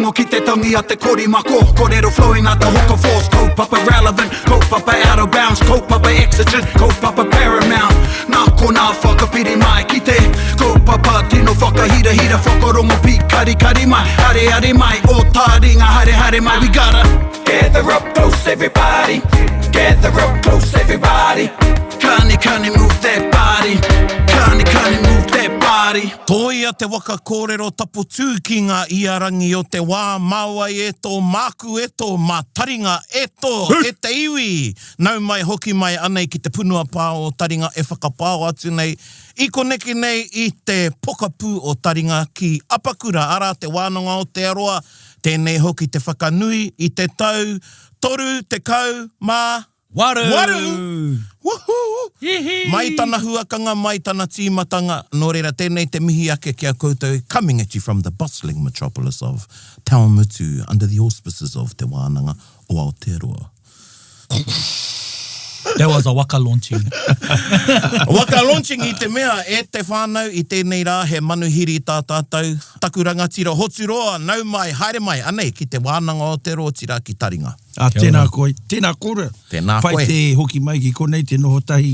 Whakarongo ki te tangi a te korimako Kōrero flowing out the hook of force Kaupapa relevant, kaupapa out of bounds Kaupapa exigent, kaupapa paramount Nā ko nā whakapiri mai ki te Kaupapa tino whakahira hira Whakarongo pi kari kari mai Hare hare mai, o tā ringa hare hare mai We gotta gather up close everybody Gather up close everybody Kani move that body Kani move that body Toia te waka kōrero tapu tū ki ngā iarangi o te wā Māwai e tō māku e tō mātaringa e tō e te iwi Nau mai hoki mai anei ki te punua pā o taringa e whakapāo atu nei I koneki nei i te pokapū o taringa ki Apakura Ara te wānanga o te aroa Tēnei hoki te whakanui I te tau toru te kau mā Waru! Woohoo! Mai tana huakanga, mai tana tīmatanga. Nō reira, tēnei te mihi ake kia koutou. Coming at you from the bustling metropolis of Taumutu under the auspices of Te Wānanga o Aotearoa. That was a waka launching. Waka launching I te mea e te whānau I tēnei rā he manuhiri tā tātou. Taku rangatira hoturoa, nau mai, haere mai, anei ki te Wānanga o te roa tira ki taringa. Tēnā koe, tēnā kōrua. Tēnā koe. Pai te hoki mai ki konei te noho tahi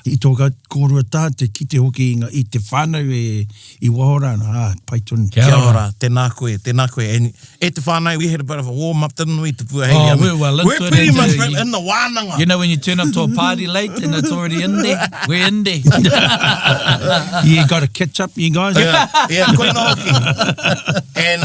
I tō kōrua tā, te ki te hoki I te whānau I wahorana. Pai tonu. Kia ora, tēnā koe, tēnā koe. And e te whānau, we had a bit of a warm-up, didn't we, te pua hei. Oh, we're well into We're it, pretty much into it. in the Wānanga. You know when you turn up to a party late and it's already in there? We're in there. You got to catch up, you guys. Yeah, koe no hoki. And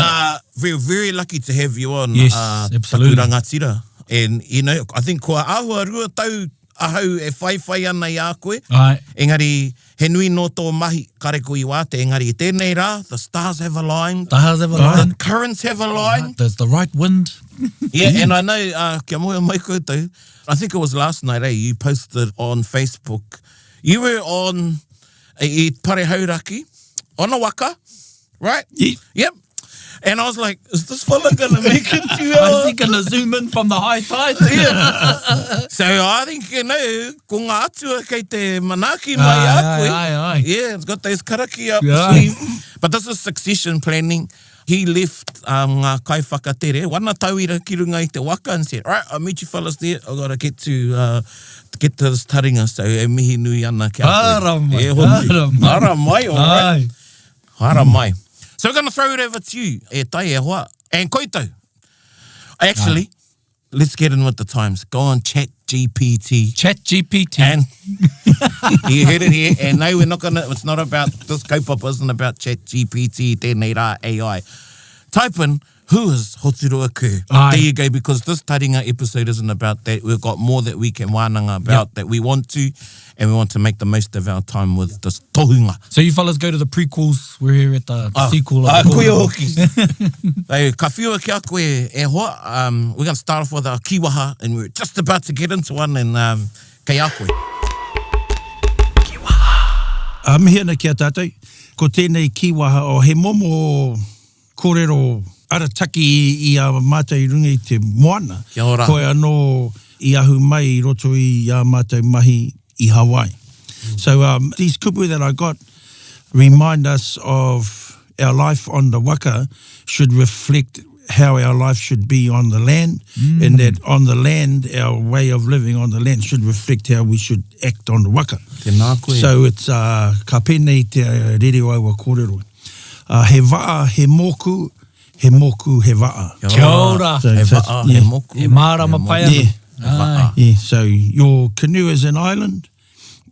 we're very lucky to have you on. Yes, absolutely. Taku rangatira. And, you know, I think kua ahua rua tau ahau e whai ana I a koe. Ai. Engari, he nui no tō mahi kareko I wā te engari. Tēnei rā, the stars have aligned. Tahas have aligned. The currents have aligned. There's the right wind. Yeah, and I know, kia moe mai koutou, I think it was last night, you posted on Facebook. You were on I Parehauraki, on a waka, right? Yeah. Yep. And I was like, is this fella going to make it to Is he going to zoom in from the high tide? Yeah. So I think, you know, ko ngā atua kei te manaki mai a koe. Aye. Yeah, it's got those karaki up Yeah. the sleeve. But this is succession planning. He left ngā kai whakatere, wana tauira ki runga I te waka and said, right, I'll meet you fellas there. I've got to get to this taringa. So e mihi nui ana kia koe. Ara mai, E hotu. ara mai. Ara mai, all right. Ai. Ara mai. So we're going to throw it over to you, e tai e hoa. And koutou. Actually, let's get in with the times. Go on ChatGPT. ChatGPT. And you heard it here. And no, we're not going to, it's not about, this kaupapa isn't about ChatGPT, tēnei rā AI. Type in, who is Hoturua Kerr? Aye. There you go, because this taringa episode isn't about that. We've got more that we can wānanga about that we want to, and we want to make the most of our time with this tohunga. So you fellas go to the prequels. We're here at the sequel. Of Koe hoki. So, ka whiua kia koe e hoa. We're going to start off with our kiwaha, and we're just about to get into one, and kei a koe. Mihi ana kia tātou. Ko tēnei kiwaha o he momo kōrero arataki I a mātou I runga I te moana. Kia ora. Koe anō I ahu mai I roto I a mātou mahi I Hawaii. So these kupu that I got remind us of our life on the waka should reflect how our life should be on the land, and that on the land, our way of living on the land should reflect how we should act on the waka. Tēnā koe. So it's ka pēnei te rereo aua kōrero. He waa, he moku, he waa. Kia ora. So He that's- waa, yeah. he moku. E mārama pai anu. Yeah. Ai. Yeah, so your canoe is an island,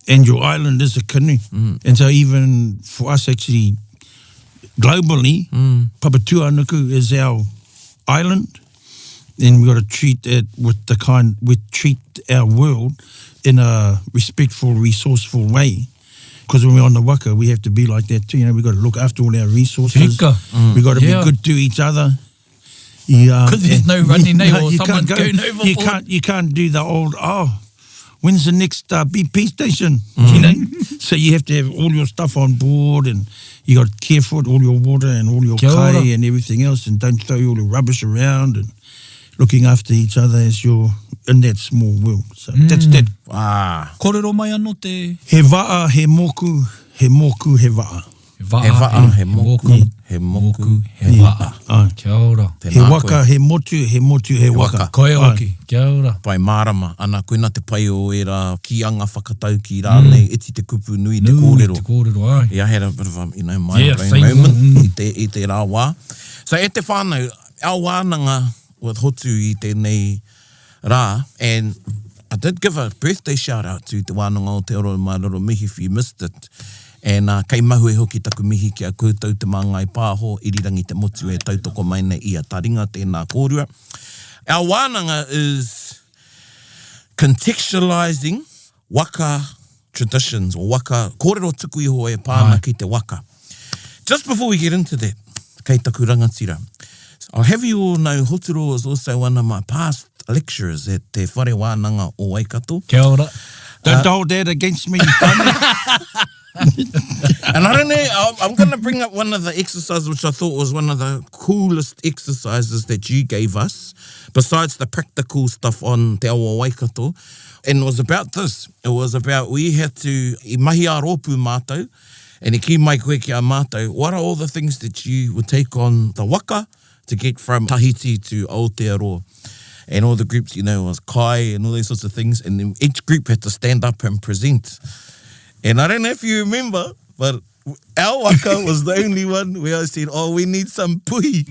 and your island is a canoe. And so even for us actually, globally, Papatūānuku is our island, and we've got to treat it with the kind, we treat our world in a respectful, resourceful way. Because when we're on the waka, we have to be like that too. You know, we've got to look after all our resources. Tika. We've got to Yeah. be good to each other. Because there's no running name or you someone can't go, going overboard. you can't do the old, when's the next BP station? You know? So you have to have all your stuff on board, and you got to care for it, all your water and all your Kia ora. kai and everything else, and don't throw all your rubbish around, and looking after each other as you're in that small world. So that's that. Ah, Kōrero mai anō te He waa, he moku, he moku, he waa. waa, he waa, he moku, he moku, he waa. Ai. Kia ora. He waka, he motu, he waka. Koe oki, kia ora. Pai mārama, ana koina te pai o e rā ki anga whakatau ki rānei, iti te kupu nui te kōrero. Te kōrero, ai. Yeah, I had a bit of a, mind Yeah, brain same. moment i te rā wā. So e te whānau, our wānanga with hotu i tēnei rā, and I did give a birthday shout out to te wānanga o te oro Maroro Mihi if you missed it. And kei mahu e hoki taku mihi ki a koutou te māngai pāho, irirangi te motu e tautoko mai nei i a taringa tēnā kōrua. Our wānanga is contextualising waka traditions, or waka, kōrero tuku iho e pāna ki te waka. Just before we get into that, kei taku rangatira, I'll have you all know Hoturo is also one of my past lecturers at te whare wānanga o Waikato. Kia ora. Don't hold that against me. And I don't know, I'm going to bring up one of the exercises which I thought was one of the coolest exercises that you gave us, besides the practical stuff on Te Awa Waikato. And it was about this. It was about we had to, I mahi a rōpū mātou, and I ki mai koe ki a mātou, what are all the things that you would take on the waka to get from Tahiti to Aotearoa? And all the groups, you know, was kai and all these sorts of things. And then each group had to stand up and present. And I don't know if you remember, but our waka was the only one where I said, oh, we need some puhi.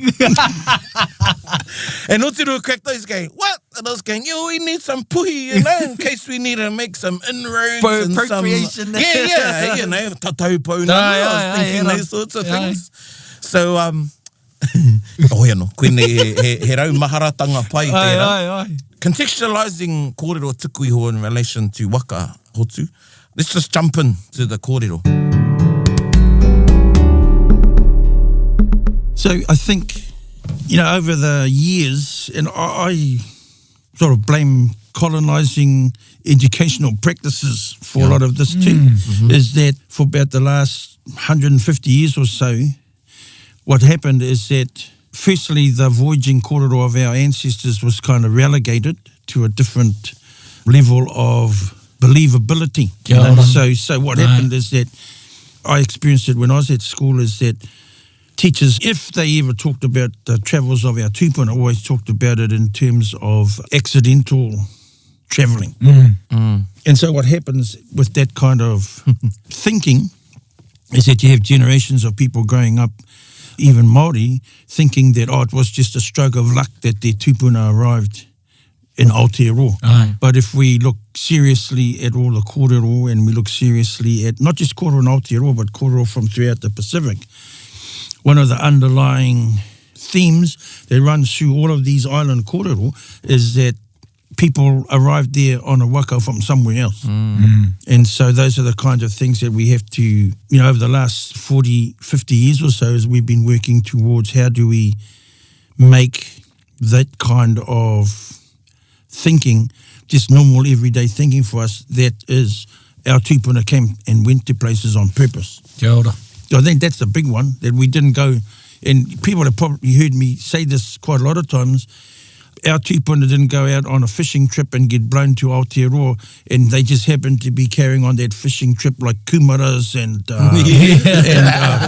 And Otero cracked those going, what? And I was going, yo, we need some puhi, you know, in case we need to make some inroads. And Appropriation. some, yeah, you know, tatau pauna. I was thinking those sorts of things. So, no, koene he rau maharatanga pai tērā. Contextualising kōrero tuku iho in relation to waka hotu. Let's just jump in to the kōrero. So I think, you know, over the years, and I sort of blame colonising educational practices for a lot of this too, is that for about the last 150 years or so, what happened is that firstly the voyaging kōrero of our ancestors was kind of relegated to a different level of believability. You know? So what happened is that I experienced it when I was at school, is that teachers, if they ever talked about the travels of our tūpuna, always talked about it in terms of accidental travelling. And so what happens with that kind of thinking is that you have generations of people growing up, even Māori, thinking that, it was just a stroke of luck that their tūpuna arrived in Aotearoa. But if we look seriously at all the kōrero, and we look seriously at not just kōrero in Aotearoa, but kōrero from throughout the Pacific, one of the underlying themes that runs through all of these island kōrero is that people arrived there on a waka from somewhere else. And so those are the kinds of things that we have to, you know, over the last 40, 50 years or so, as we've been working towards how do we make that kind of thinking, just normal everyday thinking for us, that is our tūpuna came and went to places on purpose. Kia ora. I think that's the big one, that we didn't go, and people have probably heard me say this quite a lot of times, our tūpuna didn't go out on a fishing trip and get blown to Aotearoa, and they just happened to be carrying on that fishing trip like kumaras and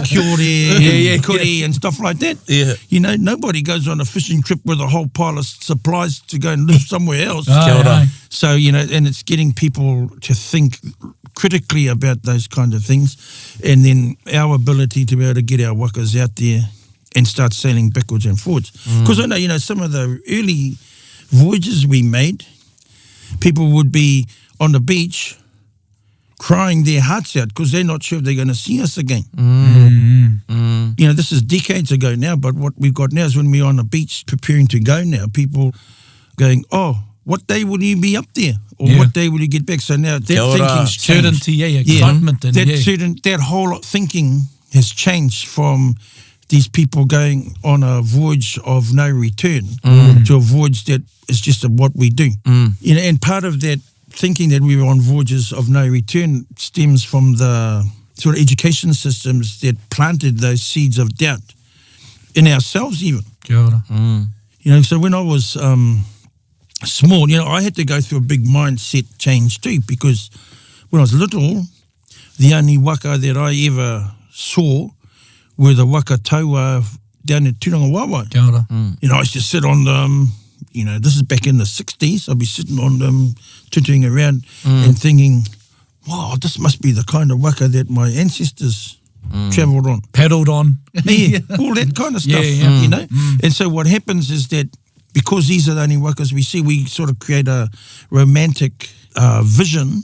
kiore and kuri and stuff like that. Yeah. You know, nobody goes on a fishing trip with a whole pile of supplies to go and live somewhere else. Kia ora. So, you know, and it's getting people to think critically about those kind of things, and then our ability to be able to get our wakas out there and start sailing backwards and forwards. Because I know, you know, some of the early voyages we made, people would be on the beach crying their hearts out because they're not sure if they're going to see us again. You know, this is decades ago now, but what we've got now is when we're on the beach preparing to go now, people going, oh, what day will you be up there? Or what day will you get back? So now that thinking's changed. Certainty, excitement. And that whole thinking has changed from these people going on a voyage of no return to a voyage that is just what we do. You know, and part of that thinking that we were on voyages of no return stems from the sort of education systems that planted those seeds of doubt in ourselves even. Kia ora. You know, so when I was small, you know, I had to go through a big mindset change too, because when I was little, the only waka that I ever saw were the waka taua down at Turanga Wawa. Kia ora. You know, I used to sit on them, you know, this is back in the 60s. I'd be sitting on them, tutoring around and thinking, wow, this must be the kind of waka that my ancestors travelled on. Paddled on. Yeah, all that kind of stuff, you know. And so what happens is that because these are the only wakas we see, we sort of create a romantic vision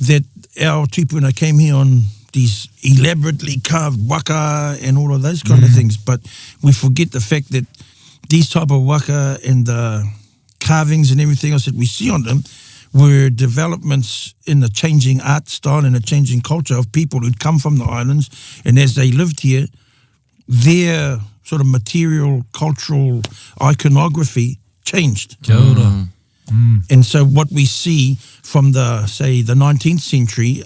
that our tupuna came here on these elaborately carved waka and all of those kind of things. But we forget the fact that these type of waka and the carvings and everything else that we see on them were developments in the changing art style and the changing culture of people who'd come from the islands. And as they lived here, their sort of material, cultural iconography changed. Kia ora. And so what we see from the, say, the 19th century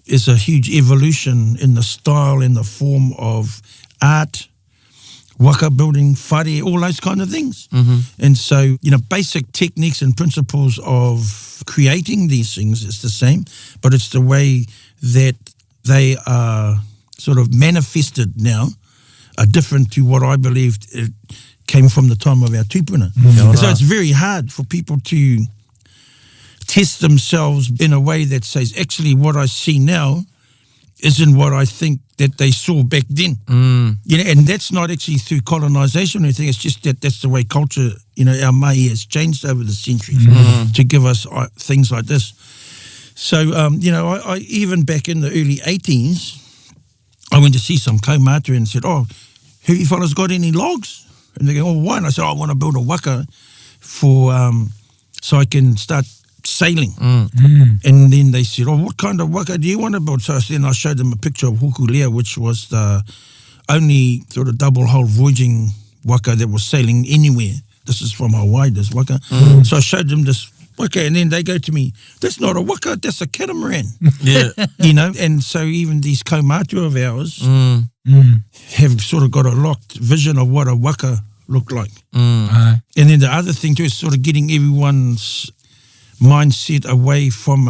is a huge evolution in the style and the form of art, waka building, whare, all those kind of things. And so, you know, basic techniques and principles of creating these things is the same, but it's the way that they are sort of manifested now are different to what I believed it came from the time of our tupuna. And so it's very hard for people to test themselves in a way that says, actually what I see now isn't what I think that they saw back then. You know, and that's not actually through colonisation or anything, it's just that that's the way culture, you know, our mahi has changed over the centuries to give us things like this. So, you know, I even back in the early 80s, I went to see some kaumātua and said, oh, have you fellas got any logs? And they go, oh, why? And I said, oh, I want to build a waka for, so I can start sailing. And then they said, oh, what kind of waka do you want to build? So then I showed them a picture of Hukulea, which was the only sort of double-hull voyaging waka that was sailing anywhere. This is from Hawaii, this waka. So I showed them this waka, and then they go to me, that's not a waka, that's a catamaran. You know, and so even these kaumātua of ours have sort of got a locked vision of what a waka looked like. And then the other thing too is sort of getting everyone's mindset away from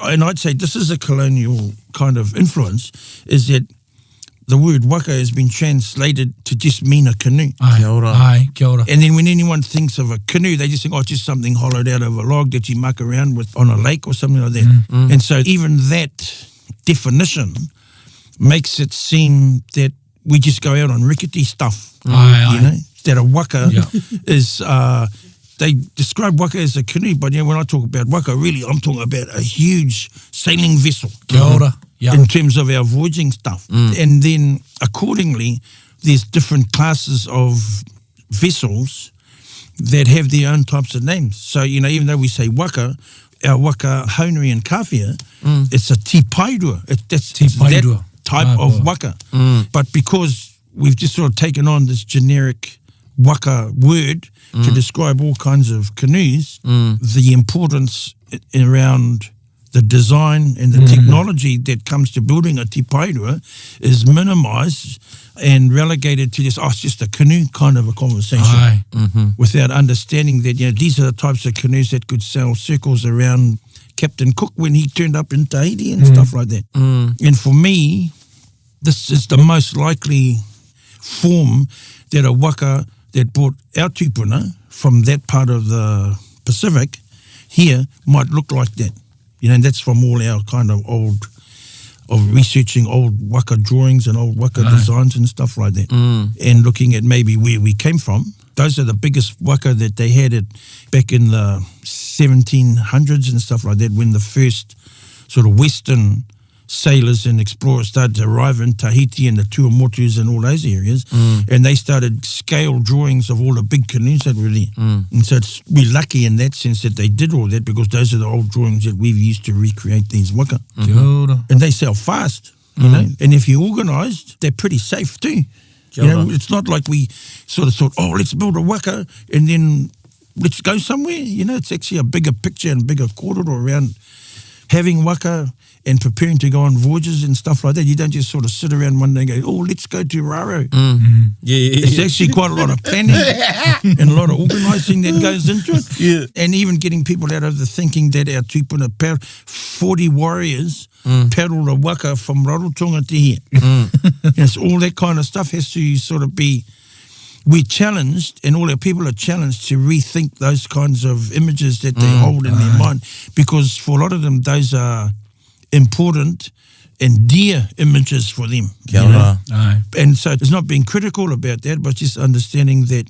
and I'd say this is a colonial kind of influence, is that the word waka has been translated to just mean a canoe. Kia ora. Ai, kia ora. And then when anyone thinks of a canoe, they just think, oh, it's just something hollowed out of a log that you muck around with on a lake or something like that. And so even that definition makes it seem that we just go out on rickety stuff. You know, that a waka is, they describe waka as a canoe, but you know, when I talk about waka, really, I'm talking about a huge sailing vessel. Kia ora. In terms of our voyaging stuff. And then accordingly, there's different classes of vessels that have their own types of names. So, you know, even though we say waka, our waka hauneri and kawhia, it's a tipairua. That's that type of waka. But because we've just sort of taken on this generic waka word to describe all kinds of canoes, the importance around the design and the technology that comes to building a tipairua is minimised and relegated to just, oh, it's just a canoe kind of a conversation without understanding that, you know, these are the types of canoes that could sail circles around Captain Cook when he turned up in Tahiti and stuff like that. And for me, this is the most likely form that a waka that brought our tupuna from that part of the Pacific here might look like that. You know, and that's from all our kind of researching old waka drawings and old waka designs and stuff like that. And looking at maybe where we came from. Those are the biggest waka that they had back in the 1700s and stuff like that, when the first sort of Western sailors and explorers started to arrive in Tahiti and the Tuamotus and all those areas, and they started scale drawings of all the big canoes that were there. And so we're lucky in that sense that they did all that, because those are the old drawings that we've used to recreate these waka. And they sail fast, you know, and if you're organised, they're pretty safe too. You know, it's not like we sort of thought, oh, let's build a waka and then let's go somewhere. You know, it's actually a bigger picture and bigger corridor around having waka and preparing to go on voyages and stuff like that. You don't just sort of sit around one day and go, oh, let's go to Raro. It's actually quite a lot of planning and a lot of organising that goes into it. Yeah. And even getting people out of the thinking that our tupuna 40 warriors paddled a waka from Rarotonga to here. Yes, all that kind of stuff has to sort of be, we're challenged, and all our people are challenged to rethink those kinds of images that they hold in their mind, because for a lot of them, those are important and dear images for them. Kia you know? ora. Aye. And so it's not being critical about that, but just understanding that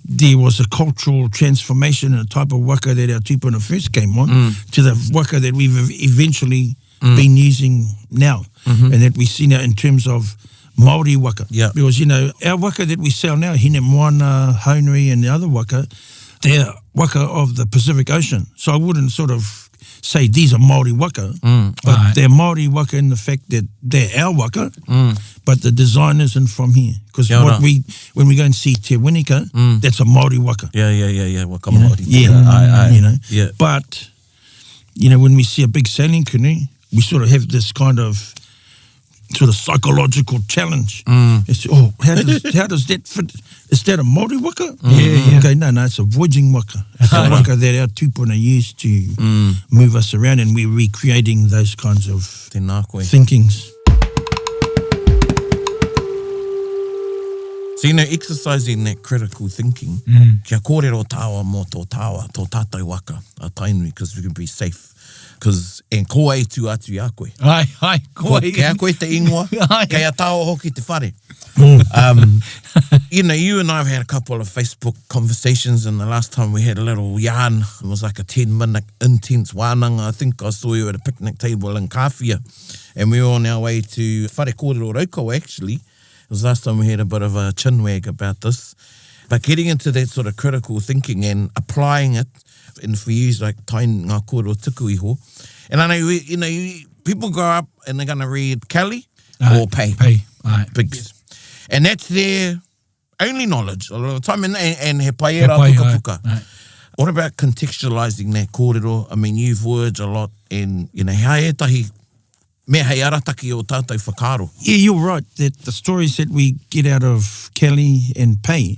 there was a cultural transformation in the type of waka that our tupuna first came on to the waka that we've eventually been using now, and that we see now in terms of Māori waka. Yeah. Because, you know, our waka that we sell now, Hine Moana, Haunui and the other waka, they're waka of the Pacific Ocean. So I wouldn't sort of say these are Māori waka, but Right. they're Māori waka in the fact that they're our waka, but the design isn't from here. Because Kia ora. when we go and see Te Winika, that's a Māori waka. Yeah. Waka You know? Māori. Yeah, you know. Yeah. But, you know, when we see a big sailing canoe, we sort of have this kind of sort of psychological challenge. It's, oh, how does that fit? Is that a Māori waka? Yeah. Okay, no, it's a voyaging waka. It's a waka that our tupuna use to move us around, and we're recreating those kinds of Tēnā koe. thinkings. So, you know, exercising that critical thinking, kia kōrero tāua mō tō tāua, tō tātou waka, a tainui, because we can be safe. And ko ai tu atu i a koe. Ai, Ko, kei a koe te ingoa, Ai. kei a tāua hoki te whare. You know, you and I have had a couple of Facebook conversations, and the last time we had a little yarn, it was like a 10-minute intense wānanga. I think I saw you at a picnic table in Kāwhia, and we were on our way to Whare Kōrero Raukau, actually. It was the last time we had a bit of a chinwag about this. But getting into that sort of critical thinking and applying it, and for you, like tainui ngā kōrero tuku iho. And I know, you know, people grow up and they're going to read Kelly or Pei. Aye. Bigs. And that's their only knowledge a lot of the time, and he paiera pai, puka. aye. What about contextualising that kōrero? I mean, you've voyaged a lot, and, you know, hea etahi mea hei arataki o tātou whakaro. Yeah, you're right, that the stories that we get out of Kelly and Pei,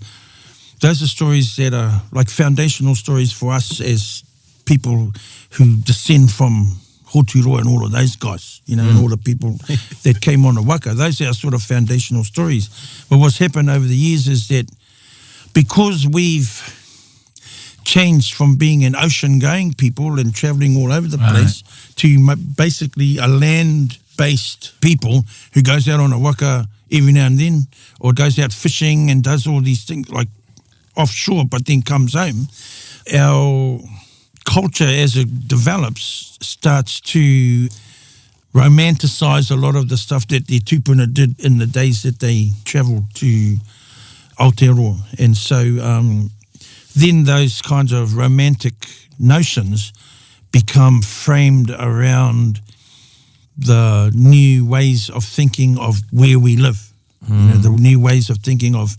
those are stories that are like foundational stories for us as people who descend from Hoturoa and all of those guys, you know, and all the people that came on the waka. Those are our sort of foundational stories. But what's happened over the years is that because we've changed from being an ocean-going people and travelling all over the place to basically a land-based people who goes out on a waka every now and then, or goes out fishing and does all these things like offshore, but then comes home, our culture as it develops starts to romanticise a lot of the stuff that the tupuna did in the days that they travelled to Aotearoa. And so then those kinds of romantic notions become framed around the new ways of thinking of where we live, you know, the new ways of thinking of,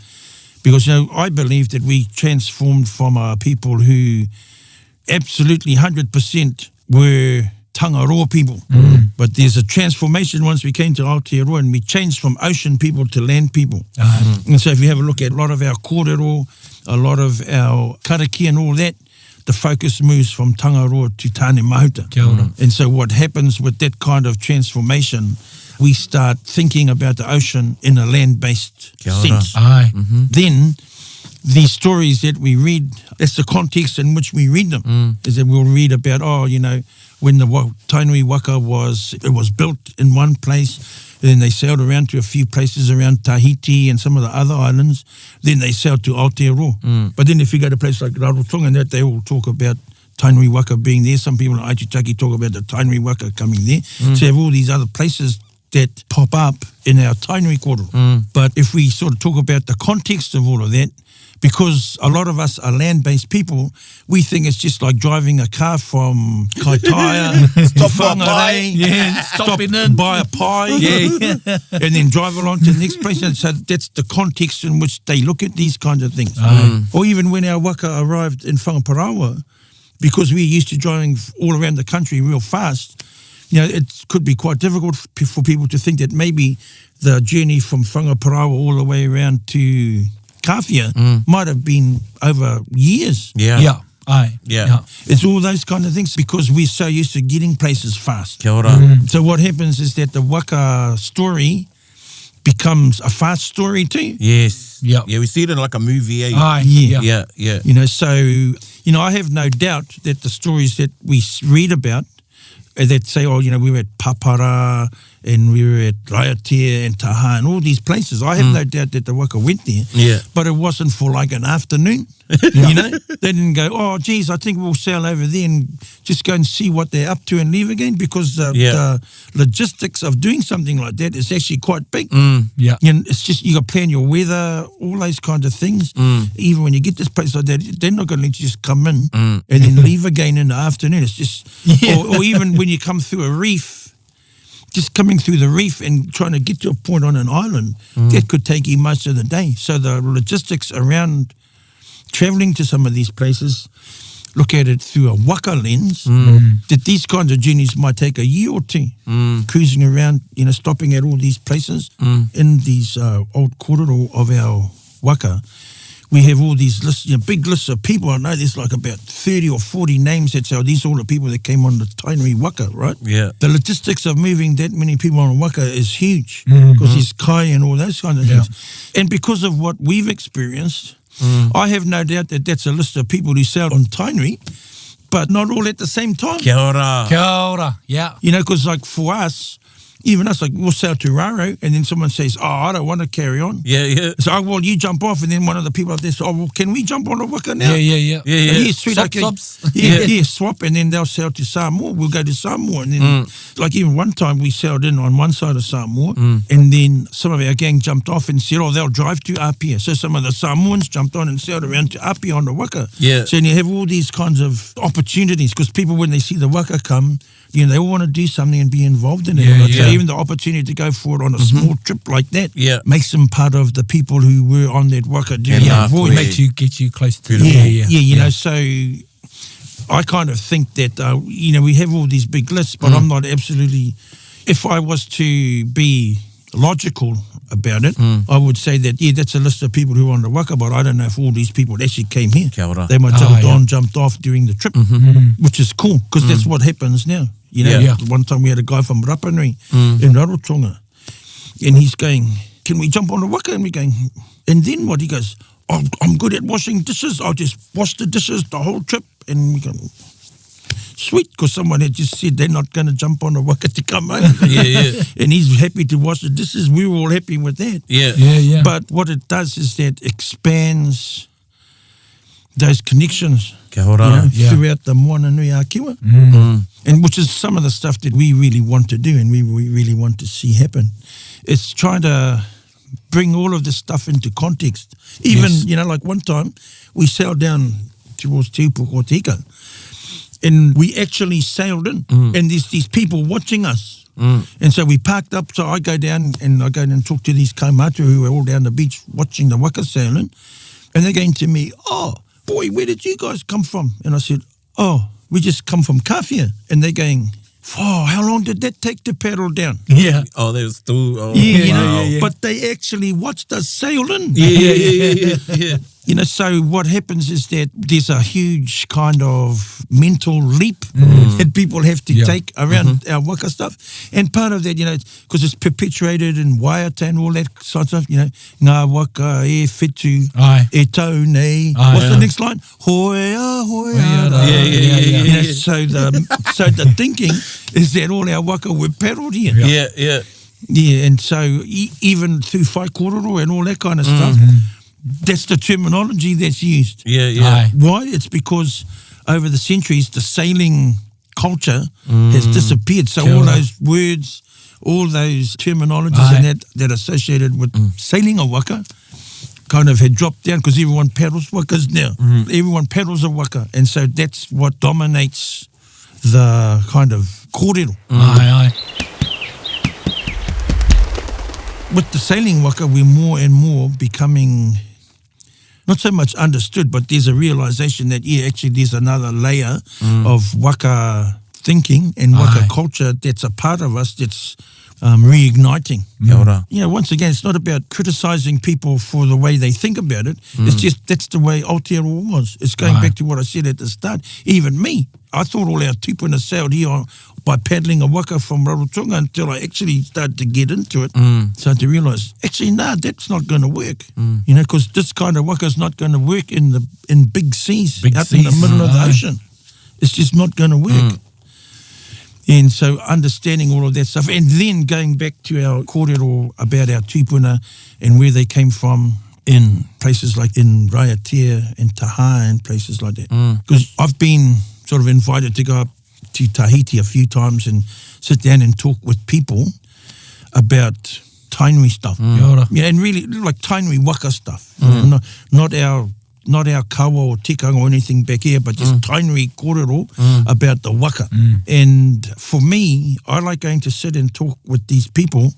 because, you know, I believe that we transformed from a people who absolutely 100% were Tangaroa people. But there's a transformation once we came to Aotearoa, and we changed from ocean people to land people. And so if you have a look at a lot of our kōrero, a lot of our karakia and all that, the focus moves from Tangaroa to Tāne Mahuta. Kia ora. And so what happens with that kind of transformation, we start thinking about the ocean in a land-based Kia ora. sense. Aye. Then these stories that we read, that's the context in which we read them, is that we'll read about, oh, you know, when the Tainui waka was built in one place, then they sailed around to a few places around Tahiti and some of the other islands, then they sailed to Aotearoa. But then if you go to places like Rarotonga and that, they all talk about Tainui waka being there. Some people like Aitutaki talk about the Tainui waka coming there. So you have all these other places that pop up in our Tainui kōrero. But if we sort of talk about the context of all of that, because a lot of us are land-based people, we think it's just like driving a car from Kaitaia to Whangarei, stopping in, buy a pie, and then drive along to the next place. And so that's the context in which they look at these kinds of things. Or even when our waka arrived in Whangaparaoa, because we're used to driving all around the country real fast, you know, it could be quite difficult for people to think that maybe the journey from Whangaparaoa all the way around to Kawhia might have been over years. Yeah. Aye. Yeah. It's all those kind of things because we're so used to getting places fast. Kia ora. So what happens is that the waka story becomes a fast story too. Yes. Yeah. Yeah, we see it in like a movie, eh? Aye. Yeah, yeah. You know, so, you know, I have no doubt that the stories that we read about that say, oh, you know, we were at Papara and we were at Raiatea and Taha and all these places. I have no doubt that the waka went there. Yeah. But it wasn't for like an afternoon. You know, they didn't go, oh, geez, I think we'll sail over there and just go and see what they're up to and leave again because the logistics of doing something like that is actually quite big. Yeah. You know, it's just you got to plan your weather, all those kinds of things. Even when you get this place like that, they're not going to let you just come in and then leave again in the afternoon. It's just, or even when you come through a reef, just coming through the reef and trying to get to a point on an island, that could take you most of the day. So the logistics around travelling to some of these places, look at it through a waka lens, that these kinds of journeys might take a year or two, cruising around, you know, stopping at all these places in these old korero of our waka. We have all these lists, you know, big lists of people. I know there's like about 30 or 40 names that say, these are all the people that came on the Tainui waka, right? Yeah. The logistics of moving that many people on a waka is huge because there's kai and all those kinds of things. And because of what we've experienced, I have no doubt that that's a list of people who sailed on Tainui, but not all at the same time. Kia ora. Kia ora. Yeah. You know, because like for us, even us, like we'll sail to Raro and then someone says, oh, I don't want to carry on. Yeah, yeah. So, oh, well, you jump off and then one of the people out there says, oh, well, can we jump on a waka now? Yeah. Yeah, sweet. Swap, Okay. swaps. Yeah, swap, and then they'll sail to Samoa. We'll go to Samoa, and then, like even one time we sailed in on one side of Samoa, and then some of our gang jumped off and said, oh, they'll drive to Apia. So some of the Samoans jumped on and sailed around to Apia on the waka. Yeah. So you have all these kinds of opportunities because people, when they see the waka come, you know, they all want to do something and be involved in it. So even the opportunity to go for it on a small trip like that makes them part of the people who were on that waka doing that voyage. Makes you get you close to You know, so I kind of think that, you know, we have all these big lists, but I'm not absolutely, if I was to be logical about it, I would say that, that's a list of people who are on the waka, but I don't know if all these people actually came here. Kia ora. They might jumped off during the trip, which is cool, because that's what happens now. You know, one time we had a guy from Rapanui in Rarotonga, and he's going, can we jump on the waka? And we're going, and then what? He goes, oh, I'm good at washing dishes. I'll just wash the dishes the whole trip. And we go, sweet, because someone had just said they're not going to jump on the waka to come home. And he's happy to wash the dishes. We were all happy with that. Yeah. But what it does is that expands those connections throughout the moana nui a kiwa. And which is some of the stuff that we really want to do and we really want to see happen. It's trying to bring all of this stuff into context. Even, you know, like one time we sailed down towards Te Upukotika and we actually sailed in and there's these people watching us. And so we parked up, so I go down and talk to these kaumatu who are all down the beach watching the waka sailing, and they're going to me, oh, boy, where did you guys come from? And I said, oh, we just come from Kawhia. And they're going, oh, how long did that take to paddle down? Yeah. Oh, they were still... Oh, You wow. know, but they actually watched us sail in. Yeah. You know, so what happens is that there's a huge kind of mental leap that people have to take around our waka stuff. And part of that, you know, because it's perpetuated in waiata and all that sort of stuff, you know, ngā waka e whetu, e tau nei. What's the next line? Hoea, hoea. Yeah. You know, so the thinking is that all our waka were paddled here. Yeah, and so even through whai kororo and all that kind of stuff, that's the terminology that's used. Why? It's because over the centuries, the sailing culture has disappeared. So all those words, all those terminologies and that associated with sailing a waka kind of had dropped down because everyone paddles wakas now. Everyone paddles a waka. And so that's what dominates the kind of kōrero. With the sailing waka, we're more and more becoming not so much understood, but there's a realization that, yeah, actually there's another layer of waka thinking and waka culture that's a part of us that's reigniting. Kia ora. You know, once again, it's not about criticizing people for the way they think about it. It's just that's the way Aotearoa was. It's going back to what I said at the start. Even me, I thought all our tupuna sailed here by paddling a waka from Rarotonga until I actually started to get into it. Started to realise, actually, nah, that's not going to work. You know, because this kind of waka is not going to work in big seas in the middle of the ocean. It's just not going to work. And so understanding all of that stuff, and then going back to our kōrero about our tupuna and where they came from in places like in Raiatea and Taha and places like that. Because I've been sort of invited to go up to Tahiti a few times and sit down and talk with people about tainui stuff. Yeah, and really like tainui waka stuff. Not our kawa or tikanga or anything back here, but just tainui kōrero about the waka. And for me, I like going to sit and talk with these people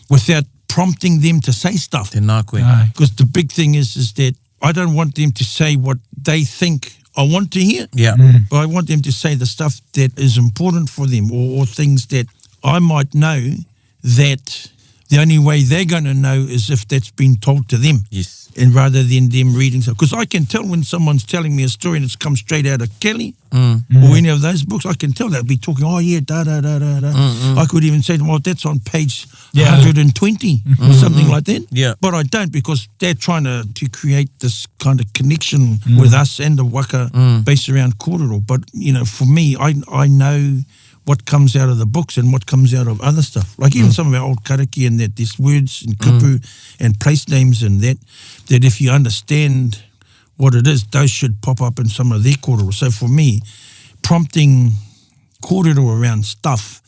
without prompting them to say stuff. Tēnā koe. Because the big thing is that I don't want them to say what they think I want to hear. Yeah. But I want them to say the stuff that is important for them or things that I might know that the only way they're going to know is if that's been told to them. Yes. And rather than them reading stuff. Because I can tell when someone's telling me a story and it's come straight out of Kelly or any of those books, I can tell they'll be talking, oh yeah, da-da-da-da-da. I could even say to them, well, that's on page 120 or something like that. Yeah. But I don't, because they're trying to create this kind of connection with us and the waka based around kōrero. But, you know, for me, I know what comes out of the books and what comes out of other stuff. Like even some of our old kariki and that there's words and kupu and place names and that if you understand what it is, those should pop up in some of their kōrero. So for me, prompting kōrero around stuff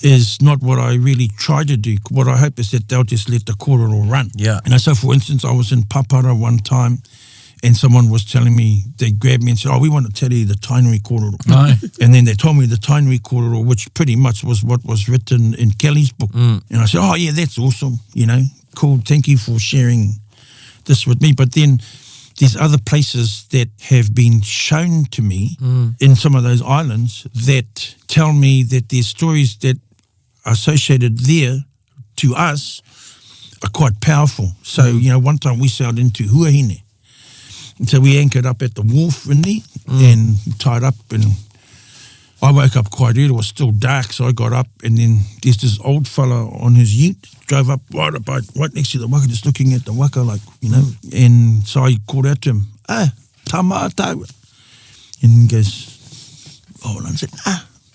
is not what I really try to do. What I hope is that they'll just let the kōrero run. Yeah. And so for instance, I was in Papara one time and someone was telling me, they grabbed me and said, oh, we want to tell you the tainui kōrero. And then they told me the tainui kōrero, which pretty much was what was written in Kelly's book. And I said, oh yeah, that's awesome, you know, cool, thank you for sharing this with me. But then there's other places that have been shown to me in some of those islands that tell me that there's stories that are associated there to us are quite powerful. So, you know, one time we sailed into Huahine. And so we anchored up at the wharf in there and tied up, and I woke up quite early. It was still dark, so I got up, and then there's this old fella on his ute, drove up right next to the waka, just looking at the waka, like, you know. And so I called out to him, tamātaua. And he goes, oh, and I said,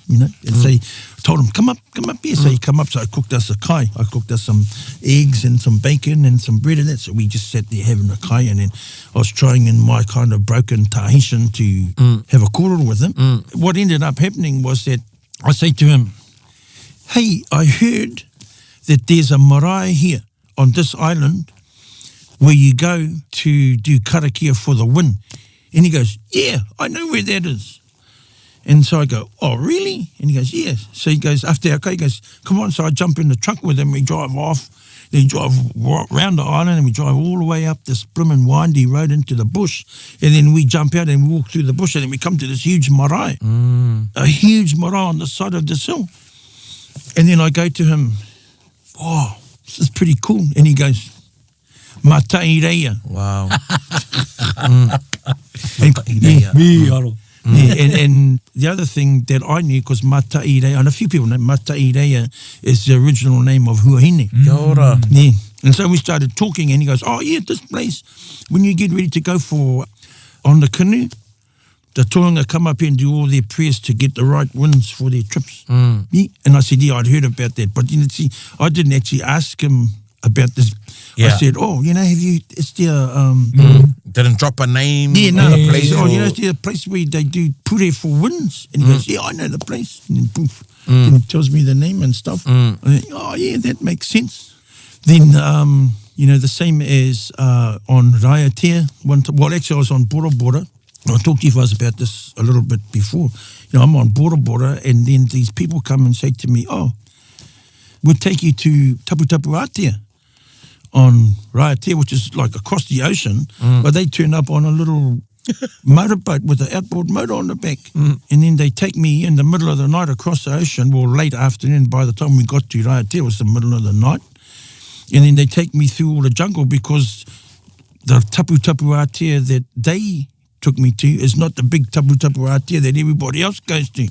you know. And so he told him, come up here. So he come up, so I cooked us a kai. I cooked us some eggs and some bacon and some bread and that. So we just sat there having a kai, and then I was trying in my kind of broken Tahitian to have a kōrero with him. What ended up happening was that I say to him, hey, I heard that there's a marae here on this island where you go to do karakia for the win. And he goes, yeah, I know where that is. And so I go, oh, really? And he goes, yeah. So he goes, after our kai, he goes, come on. So I jump in the truck with him. We drive off. Then we drive around the island, and we drive all the way up this blimmin' windy road into the bush. And then we jump out and we walk through the bush, and then we come to this huge marae. A huge marae on the side of this hill. And then I go to him, oh, this is pretty cool. And he goes, Mataireia. Wow. And the other thing that I knew, because Mataireia, and a few people know Mataireia is the original name of Huahine. Kia ora. Yeah. And so we started talking, and he goes, oh yeah, this place, when you get ready to go on the canoe, the tohunga come up here and do all their prayers to get the right winds for their trips. Yeah. And I said, yeah, I'd heard about that. But you know, see, I didn't actually ask him about this. Yeah. I said, oh, you know, is there... Didn't drop a name. Yeah, no, a place. oh, you know, is there a place where they do pure for winds? And he goes, yeah, I know the place. And then poof, and he tells me the name and stuff. And then, oh, yeah, that makes sense. Then, you know, the same as on Raiatea. Well, actually, I was on Bora Bora. I talked to you guys about this a little bit before. You know, I'm on Bora Bora, and then these people come and say to me, oh, we'll take you to Tapu Tapu Atea. on Raiatea, which is like across the ocean, but they turn up on a little motorboat with an outboard motor on the back. And then they take me in the middle of the night across the ocean, well, late afternoon. By the time we got to Raiatea, it was the middle of the night. And then they take me through all the jungle because the Tapu Tapu Atea that they took me to is not the big Tapu Tapu Atea that everybody else goes to.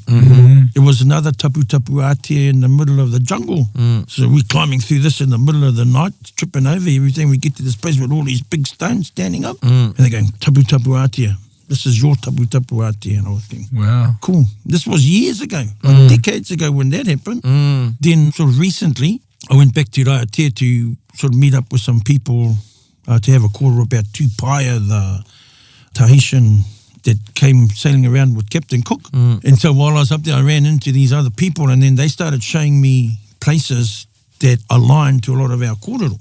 It was another Tapu Tapu Atea in the middle of the jungle. So we're climbing through this in the middle of the night, tripping over everything. We get to this place with all these big stones standing up. And they're going, Tapu Tapu Atea. This is your Tapu Tapu Atea. And I was thinking, Wow. cool. This was years ago, like decades ago when that happened. Then sort of recently, I went back to Raiatea to sort of meet up with some people to have a call about Tupaia, the Tahitian that came sailing around with Captain Cook. And so while I was up there, I ran into these other people and then they started showing me places that aligned to a lot of our kōrero.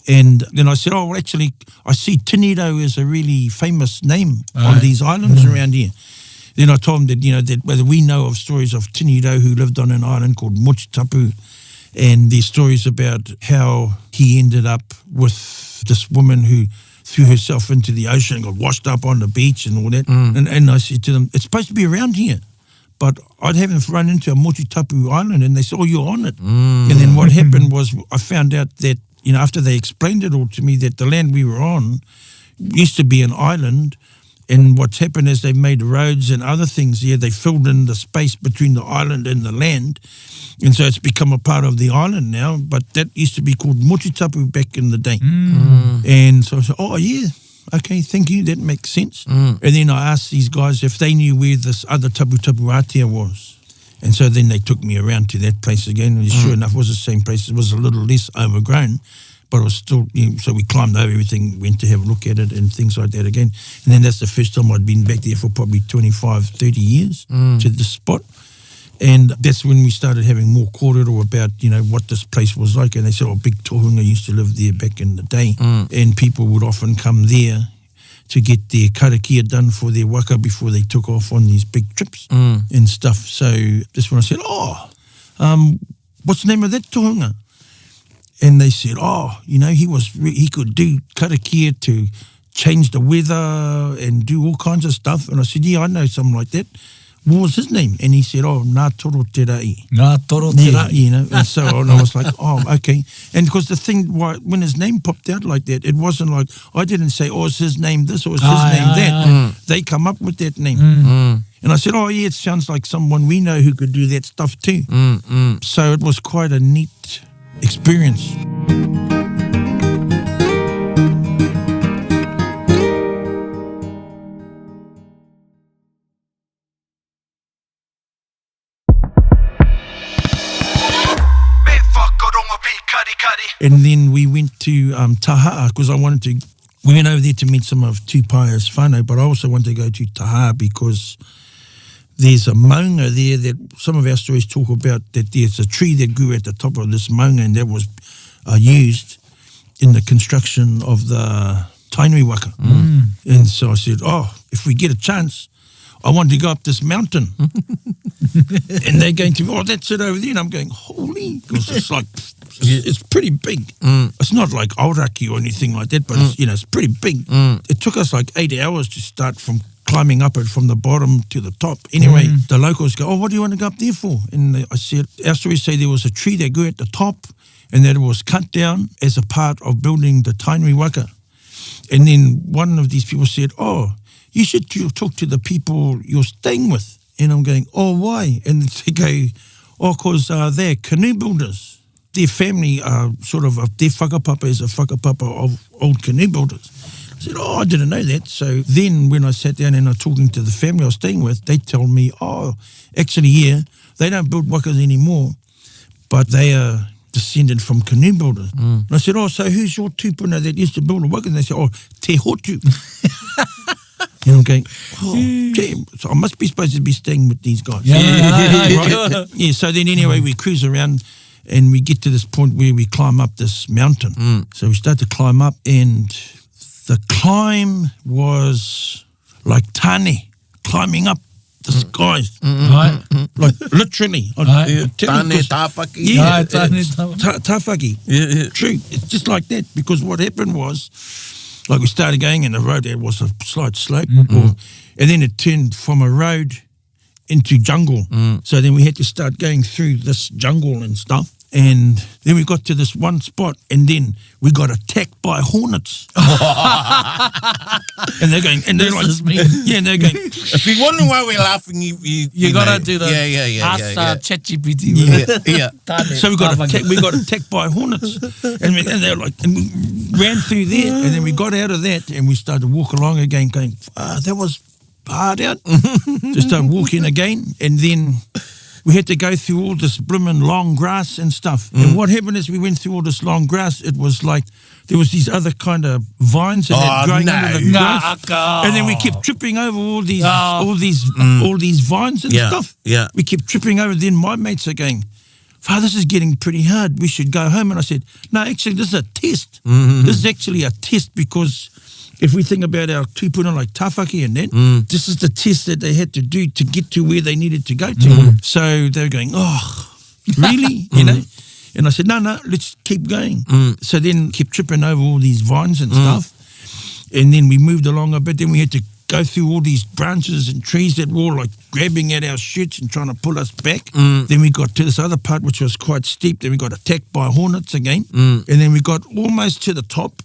And then I said, oh, well, actually, I see Tinido is a really famous name on these islands around here. Then I told them that, you know, that whether we know of stories of Tinido who lived on an island called Mochitapu, and there's stories about how he ended up with this woman who threw herself into the ocean and got washed up on the beach and all that. And I said to them, it's supposed to be around here. But I haven't run into a Mochitapu island, and they said, oh, you're on it. And then what happened was I found out that, you know, after they explained it all to me, that the land we were on used to be an island, and what's happened is they've made roads and other things here. They filled in the space between the island and the land, and so it's become a part of the island now, but that used to be called Mochitapu back in the day. And so I said, oh, yeah, okay, thank you, that makes sense. And then I asked these guys if they knew where this other Tapu Tapu Atea was. And so then they took me around to that place again, and sure enough, it was the same place. It was a little less overgrown, but it was still, you know, so we climbed over everything, went to have a look at it and things like that again. And then that's the first time I'd been back there for probably 25, 30 years to this spot. And that's when we started having more kōrero about, you know, what this place was like. And they said, oh, Big Tohunga used to live there back in the day. And people would often come there to get their karakia done for their waka before they took off on these big trips and stuff. So that's when I said, oh, what's the name of that tohunga? And they said, oh, you know, he could do karakia to change the weather and do all kinds of stuff. And I said, yeah, I know something like that. What was his name? And he said, oh, Ngā Toro Te Rai. Ngā Toro Te Rai. Yeah, you know, and so on. I was like, oh, okay. And because the thing, when his name popped out like that, it wasn't like, I didn't say, oh, is his name this or is his name that. They come up with that name. And I said, oh, yeah, it sounds like someone we know who could do that stuff too. So it was quite a neat experience. And then we went to Tahaa because we went over there to meet some of Tupaia's whānau, but I also wanted to go to Tahaa because there's a maunga there that some of our stories talk about, that there's a tree that grew at the top of this maunga and that was used in the construction of the Tainui waka. And so I said, oh, if we get a chance, I want to go up this mountain. And they're going to me, oh, that's it over there. And I'm going, holy, because it's like, it's pretty big. It's not like Aoraki or anything like that, but it's, you know, it's pretty big. It took us like 8 hours to start from climbing up it from the bottom to the top. Anyway, the locals go, oh, what do you want to go up there for? And I said, our stories say there was a tree that grew at the top and that it was cut down as a part of building the Tainui waka. And then one of these people said, oh, you should talk to the people you're staying with. And I'm going, oh, why? And they go, oh, because they're canoe builders. Their family are sort of, their whakapapa is a whakapapa of old canoe builders. I said, oh, I didn't know that. So then when I sat down and I was talking to the family I was staying with, they told me, oh, actually, yeah, they don't build wakas anymore, but they are descended from canoe builders. And I said, oh, so who's your tupuna that used to build a waka? And they said, oh, Te Hotu. And I'm going, oh, damn. So I must be supposed to be staying with these guys. Right? Yeah, so then anyway, we cruise around and we get to this point where we climb up this mountain. So we start to climb up and the climb was like tane, climbing up the skies. Right. Like, literally. Aye. Tāne tāwhaki. Yeah, Aye, tāne it's tāwhaki. Tawhaki. Yeah. True. It's just like that, because what happened was, like, we started going and the road there was a slight slope, and then it turned from a road into jungle. So then we had to start going through this jungle and stuff. And then we got to this one spot, and then we got attacked by hornets. And they're going, and they're like, is me. yeah, and they're going, If you're wondering why we're laughing, You gotta know, do the yeah. ChatGPT. Yeah. so we got attacked by hornets, and they're like, and we ran through there, and then we got out of that, and we started to walk along again, going, that was hard out. Just started walking again, and then we had to go through all this blooming long grass and stuff. And what happened is we went through all this long grass. It was like there was these other kind of vines and that growing under the grass. And then we kept tripping over all these vines and stuff. Yeah. We kept tripping over. Then my mates are going, "Father, this is getting pretty hard. We should go home." And I said, "No, actually, this is a test. This is actually a test, because if we think about our tupuna like Tawhaki and that, this is the test that they had to do to get to where they needed to go to." So they were going, "Oh, really?" You know? And I said, no, let's keep going. So then kept tripping over all these vines and stuff. And then we moved along a bit. Then we had to go through all these branches and trees that were all like grabbing at our shirts and trying to pull us back. Then we got to this other part, which was quite steep. Then we got attacked by hornets again. And then we got almost to the top.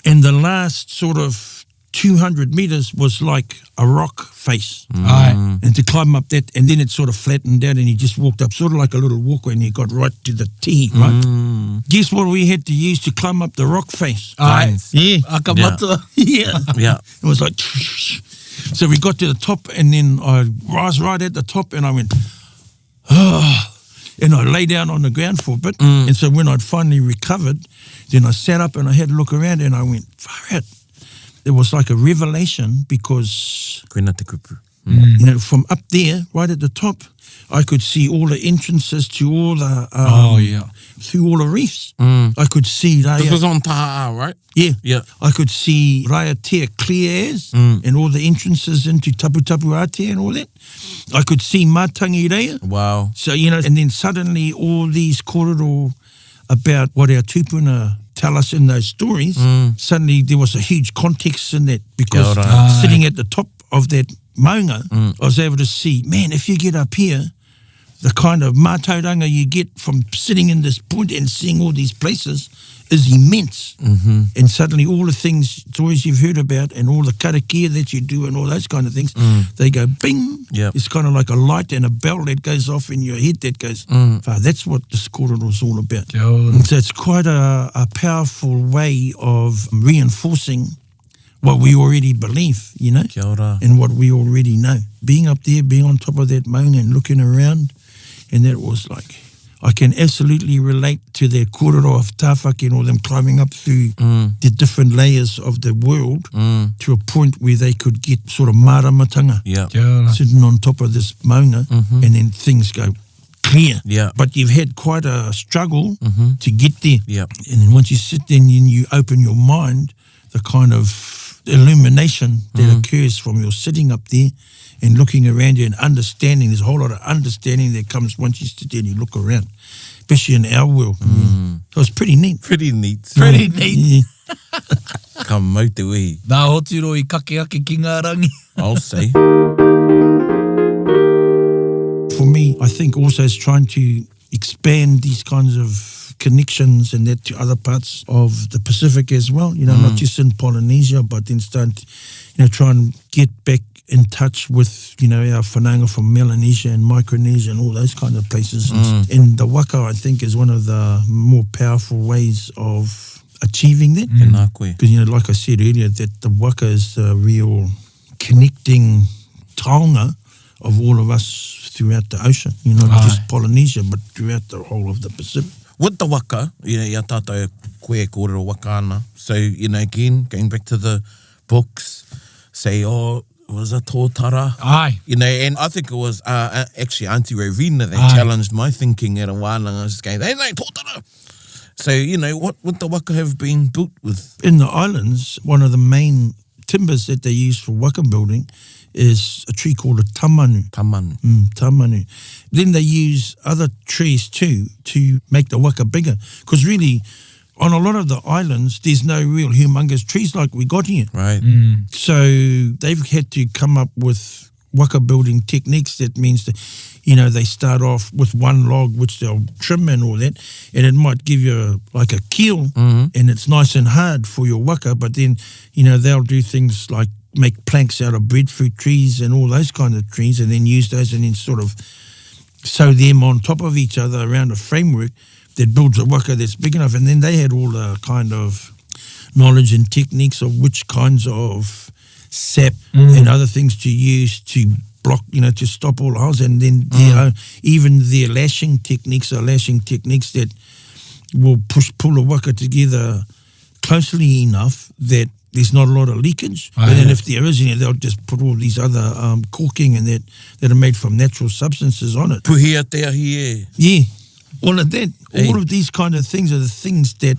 And the last sort of 200 meters was like a rock face. Aye. And to climb up that, and then it sort of flattened out, and he just walked up, sort of like a little walkway, and he got right to the T, right? Guess what we had to use to climb up the rock face? Aye. Yeah. Akamatua. Yeah. Yeah. It was like, so we got to the top, and then I was right at the top, and I went, and I lay down on the ground for a bit. And so when I'd finally recovered, then I sat up and I had a look around, and I went, far out. It was like a revelation, because, Koina te kupu. you know, from up there, right at the top, I could see all the entrances to all the, through all the reefs. I could see This was on Taha'a, right? Yeah. Yeah. I could see Raiatea clear as, and all the entrances into Tapu Tapu Atea and all that. I could see Matangi Rea. Wow. So, you know, and then suddenly all these kōrero about what our tupuna tell us in those stories, suddenly there was a huge context in that, because Kia ora. sitting at the top of that maunga, I was able to see, man, if you get up here, the kind of mātauranga you get from sitting in this point and seeing all these places is immense. And suddenly all the things, stories you've heard about, and all the karakia that you do and all those kind of things, they go bing. Yep. It's kind of like a light and a bell that goes off in your head that goes, that's what this kōrero is all about. Kia ora. And so it's quite a powerful way of reinforcing what we already believe, you know, Kia ora. and what we already know. Being up there, being on top of that maunga and looking around, and that was like, I can absolutely relate to their kōrero of Tawhaki and all them climbing up through the different layers of the world to a point where they could get sort of maramatanga, Yeah. Kia ora. sitting on top of this maunga, and then things go clear. Yeah. But you've had quite a struggle to get there. Yeah. And then once you sit there and you open your mind, the kind of illumination that occurs from your sitting up there and looking around you and understanding, there's a whole lot of understanding that comes once you sit there and you look around, especially in our world. So it's pretty neat. Pretty neat. Pretty neat. Yeah. Ka mau te wehi, Nā hotiro I kake ake ki ngā rangi. I'll say. For me, I think also it's trying to expand these kinds of connections and that to other parts of the Pacific as well, you know, not just in Polynesia, but then start, you know, try and get back in touch with, you know, our whanaunga from Melanesia and Micronesia and all those kind of places. And the waka, I think, is one of the more powerful ways of achieving that. Nā koe. Because, you know, like I said earlier, that the waka is the real connecting taonga of all of us throughout the ocean. You know, not just Polynesia, but throughout the whole of the Pacific. With the waka, you know, ia tātou koe kōrero waka ana. So, you know, again, going back to the books, say, oh, it was a tōtara. Aye. You know, and I think it was actually Auntie Rowena that challenged my thinking at a wānanga. I was just going, hey, tōtara. So, you know, what would the waka have been built with? In the islands, one of the main timbers that they use for waka building is a tree called a tamanu. Tamanu. Tamanu. Then they use other trees too to make the waka bigger. Because really, on a lot of the islands, there's no real humongous trees like we got here. Right. So they've had to come up with waka building techniques. That means that, they start off with one log, which they'll trim and all that, and it might give you like a keel, and it's nice and hard for your waka, but then, they'll do things like make planks out of breadfruit trees and all those kind of trees, and then use those and then sort of sew them on top of each other around a framework that builds a waka that's big enough. And then they had all the kind of knowledge and techniques of which kinds of sap and other things to use to block, to stop all the holes. And then even their lashing techniques are lashing techniques that will pull a waka together closely enough that there's not a lot of leakage. And then if there is, they'll just put all these other caulking and that are made from natural substances on it. Puhia te ahi e. Yeah, all of that. All of these kind of things are the things that,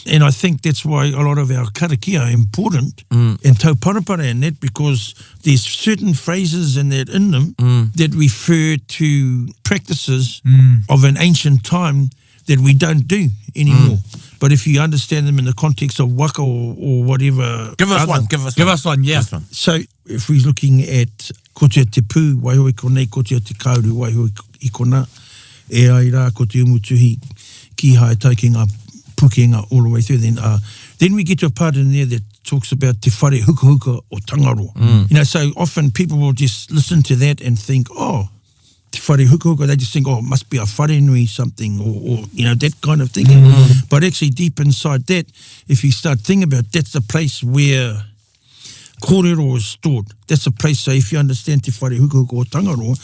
and I think that's why a lot of our karakia are important and tauparapara and that, because there's certain phrases in them that refer to practices of an ancient time that we don't do anymore. But if you understand them in the context of waka or whatever... Give us one. Yeah. So if we're looking at kotea te pū, waihoi konei, kotea te kauru, waihoi I kona, e ai rā ko te umutuhi ki hae taukinga, pukenga all the way through. Then we get to a part in there that talks about te whare huka huka o Tangaroa. So often people will just listen to that and think, oh, te whare huka huka, they just think, oh, it must be a whare nui something, or that kind of thinking. But actually deep inside that, if you start thinking about it, that's the place where kōrero is stored. That's a place, so if you understand te whare huka huka o Tangaroa,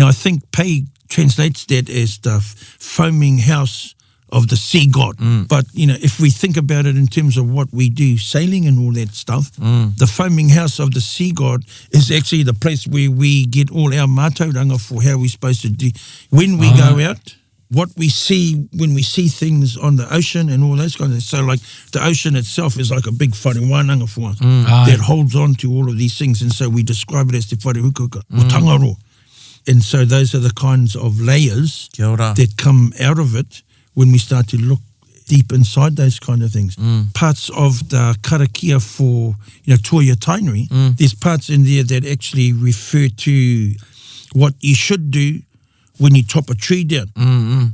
I think Pei translates that as the foaming house of the sea god. But, if we think about it in terms of what we do, sailing and all that stuff, the foaming house of the sea god is actually the place where we get all our mātauranga for how we're supposed to do. When we go out, what we see when we see things on the ocean and all those kinds of things. So like the ocean itself is like a big whare wānanga for us that holds on to all of these things. And so we describe it as te whare hukuka o Tangaroa. And so those are the kinds of layers that come out of it when we start to look deep inside those kind of things. Parts of the karakia for, Toia Tainui, there's parts in there that actually refer to what you should do when you top a tree down.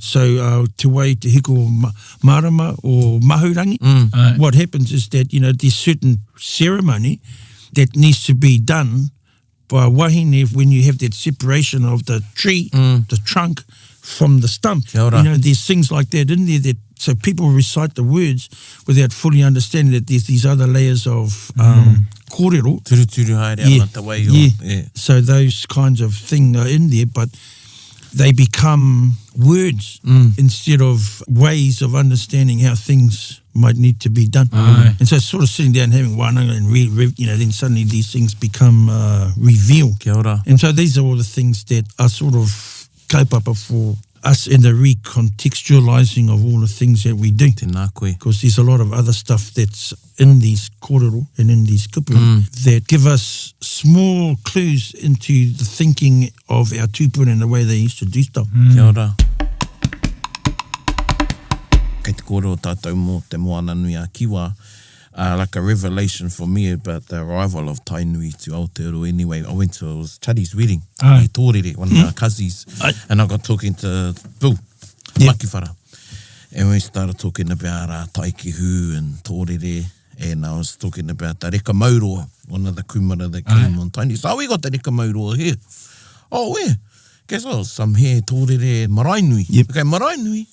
So te wai te hiko marama or mahurangi, what happens is that, there's certain ceremony that needs to be done by wahine when you have that separation of the tree, the trunk, from the stump. There's things like that in there that, so people recite the words without fully understanding that there's these other layers of kōrero. Turuturu haere ana te wai. So those kinds of things are in there, but they become words instead of ways of understanding how things might need to be done. And so sort of sitting down having wānanga and then suddenly these things become revealed. Kia ora. And so these are all the things that are sort of kaupapa for us in the recontextualizing of all the things that we do. Tēnā koe. Because there's a lot of other stuff that's in these kōrero and in these kupu that give us small clues into the thinking of our tūpuna and the way they used to do stuff. Kia ora. Kei te kōrero tātou mō te moana nui a Kiwa. Like a revelation for me about the arrival of Tainui to Aotearoa. Anyway, I went to Chadi's wedding, I tōrere, one of our cousins, and I got talking to Bill, Makiwhara, and we started talking about Taikihu and tōrere, and I was talking about the Reka Mauroa, one of the kumara that came on Tainui. So, we got the Reka Mauroa here. Oh, where? Guess what? Some here, tōrere, Marainui. Okay, Marainui?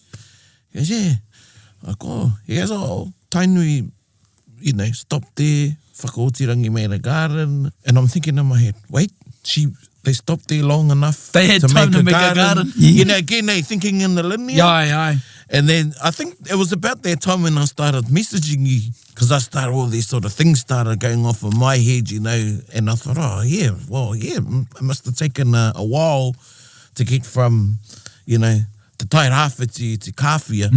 Yes, yeah. I go, yes, oh, Tainui, stop there, whakaotirangi made a garden, and I'm thinking in my head, wait, they stopped there long enough they had to time make to a make garden. a garden. Again, thinking in the linear. Yeah. And then I think it was about that time when I started messaging you, because I started all these sort of things started going off in my head, and I thought, it must have taken a while to get from, te tai rāwhiti te kāwhia,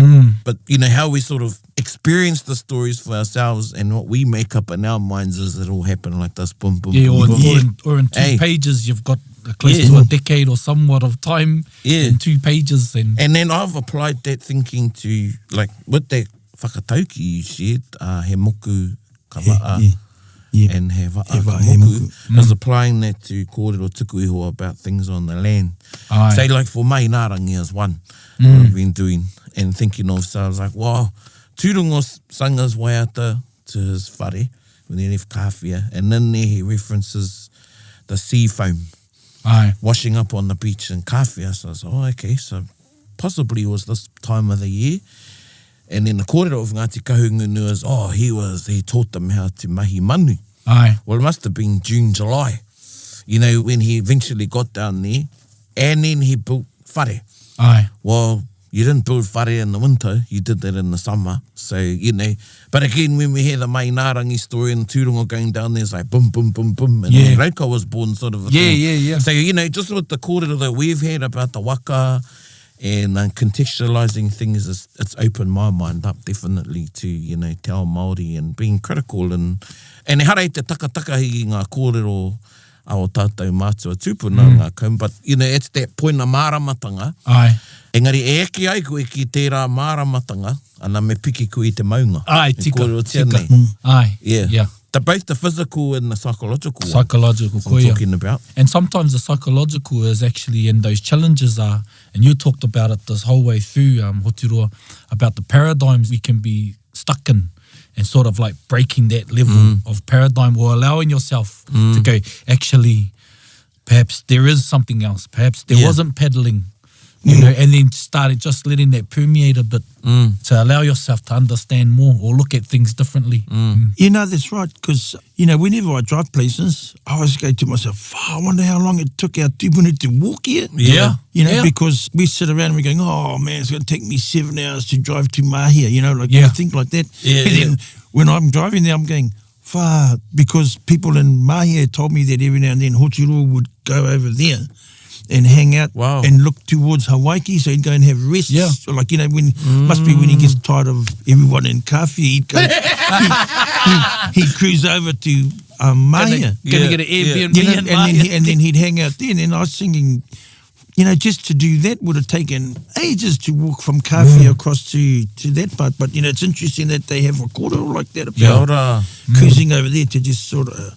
but you know how we sort of experience the stories for ourselves and what we make up in our minds is it all happened like this, boom, boom, Yeah, boom, boom. or in 2 Hey. pages, you've got close Yeah. to a decade or somewhat of time Yeah. in 2 pages. And And then I've applied that thinking to, like, with that whakatauki you shared, he moku ka waa, Yeah. and he waa He ka waa, he moku. moku. I was applying that to kōrero tuku iho about things on the land. Aye. Say, like, for mai, Nārangi is one, what I've been doing, and thinking of, so I was like, wow, Tūrongo sanga's waiata to his whare, when he left kāwhia, and then there he references the sea foam aye, washing up on the beach in kāwhia. So I was like, oh, okay, so possibly it was this time of the year. And then the kōrero of Ngāti Kahungunu is, oh, he taught them how to mahi manu. aye, Well, it must have been June, July, you know, when he eventually got down there, and then he built whare. aye. Well, you didn't build whare in the winter, you did that in the summer. So, you know, but again, when we hear the Mai Nārangi story and Tūrongo going down there, it's like boom, boom, boom, boom. And Yeah. then Rauka was born sort of a Yeah, thing. yeah, yeah. So, you know, just with the kōrero that we've had about the waka and contextualising things, it's opened my mind up definitely to, you know, te ao Māori and being critical. And harei te takatakahi ngā kōrero a o tātou mātua tūpuna ngā kaum. But, you know, it's that point of māramatanga. Aye. Engari, e eke ai koe ki tērā māramatanga, ana me piki koe i te maunga. Aye, E tika, kōrero tika. tēnei. Aye. Yeah. Yeah. Both the physical and the psychological one Psychological, I'm koia. talking about. And sometimes the psychological is actually in those challenges are, and you talked about it this whole way through, Hotiroa, about the paradigms we can be stuck in and sort of like breaking that level of paradigm or allowing yourself to go, actually, perhaps there is something else. Perhaps there Yeah. wasn't peddling, you know, and then started just letting that permeate a bit to allow yourself to understand more or look at things differently. You know, that's right, because, you know, whenever I drive places, I always go to myself, I wonder how long it took our tūpuna to walk here. Yeah. You know, Yeah. because we sit around and we're going, oh, man, it's going to take me 7 hours to drive to Mahia, you know, like Yeah. I think like that. Yeah, and then when I'm driving there, I'm going, because people in Mahia told me that every now and then Hotiroa would go over there and hang out Wow. and look towards Hawaii, so he'd go and have rest. Yeah. So like, you know, must be when he gets tired of everyone in Kawhi, he'd go, he'd cruise over to Mahia. Gonna Yeah, get an Airbnb You know, in and then he'd hang out there. And then I was thinking, you know, just to do that would have taken ages to walk from Kawhi across to that part. But, you know, it's interesting that they have a kōrero like that Kia about ora. cruising over there to just sort of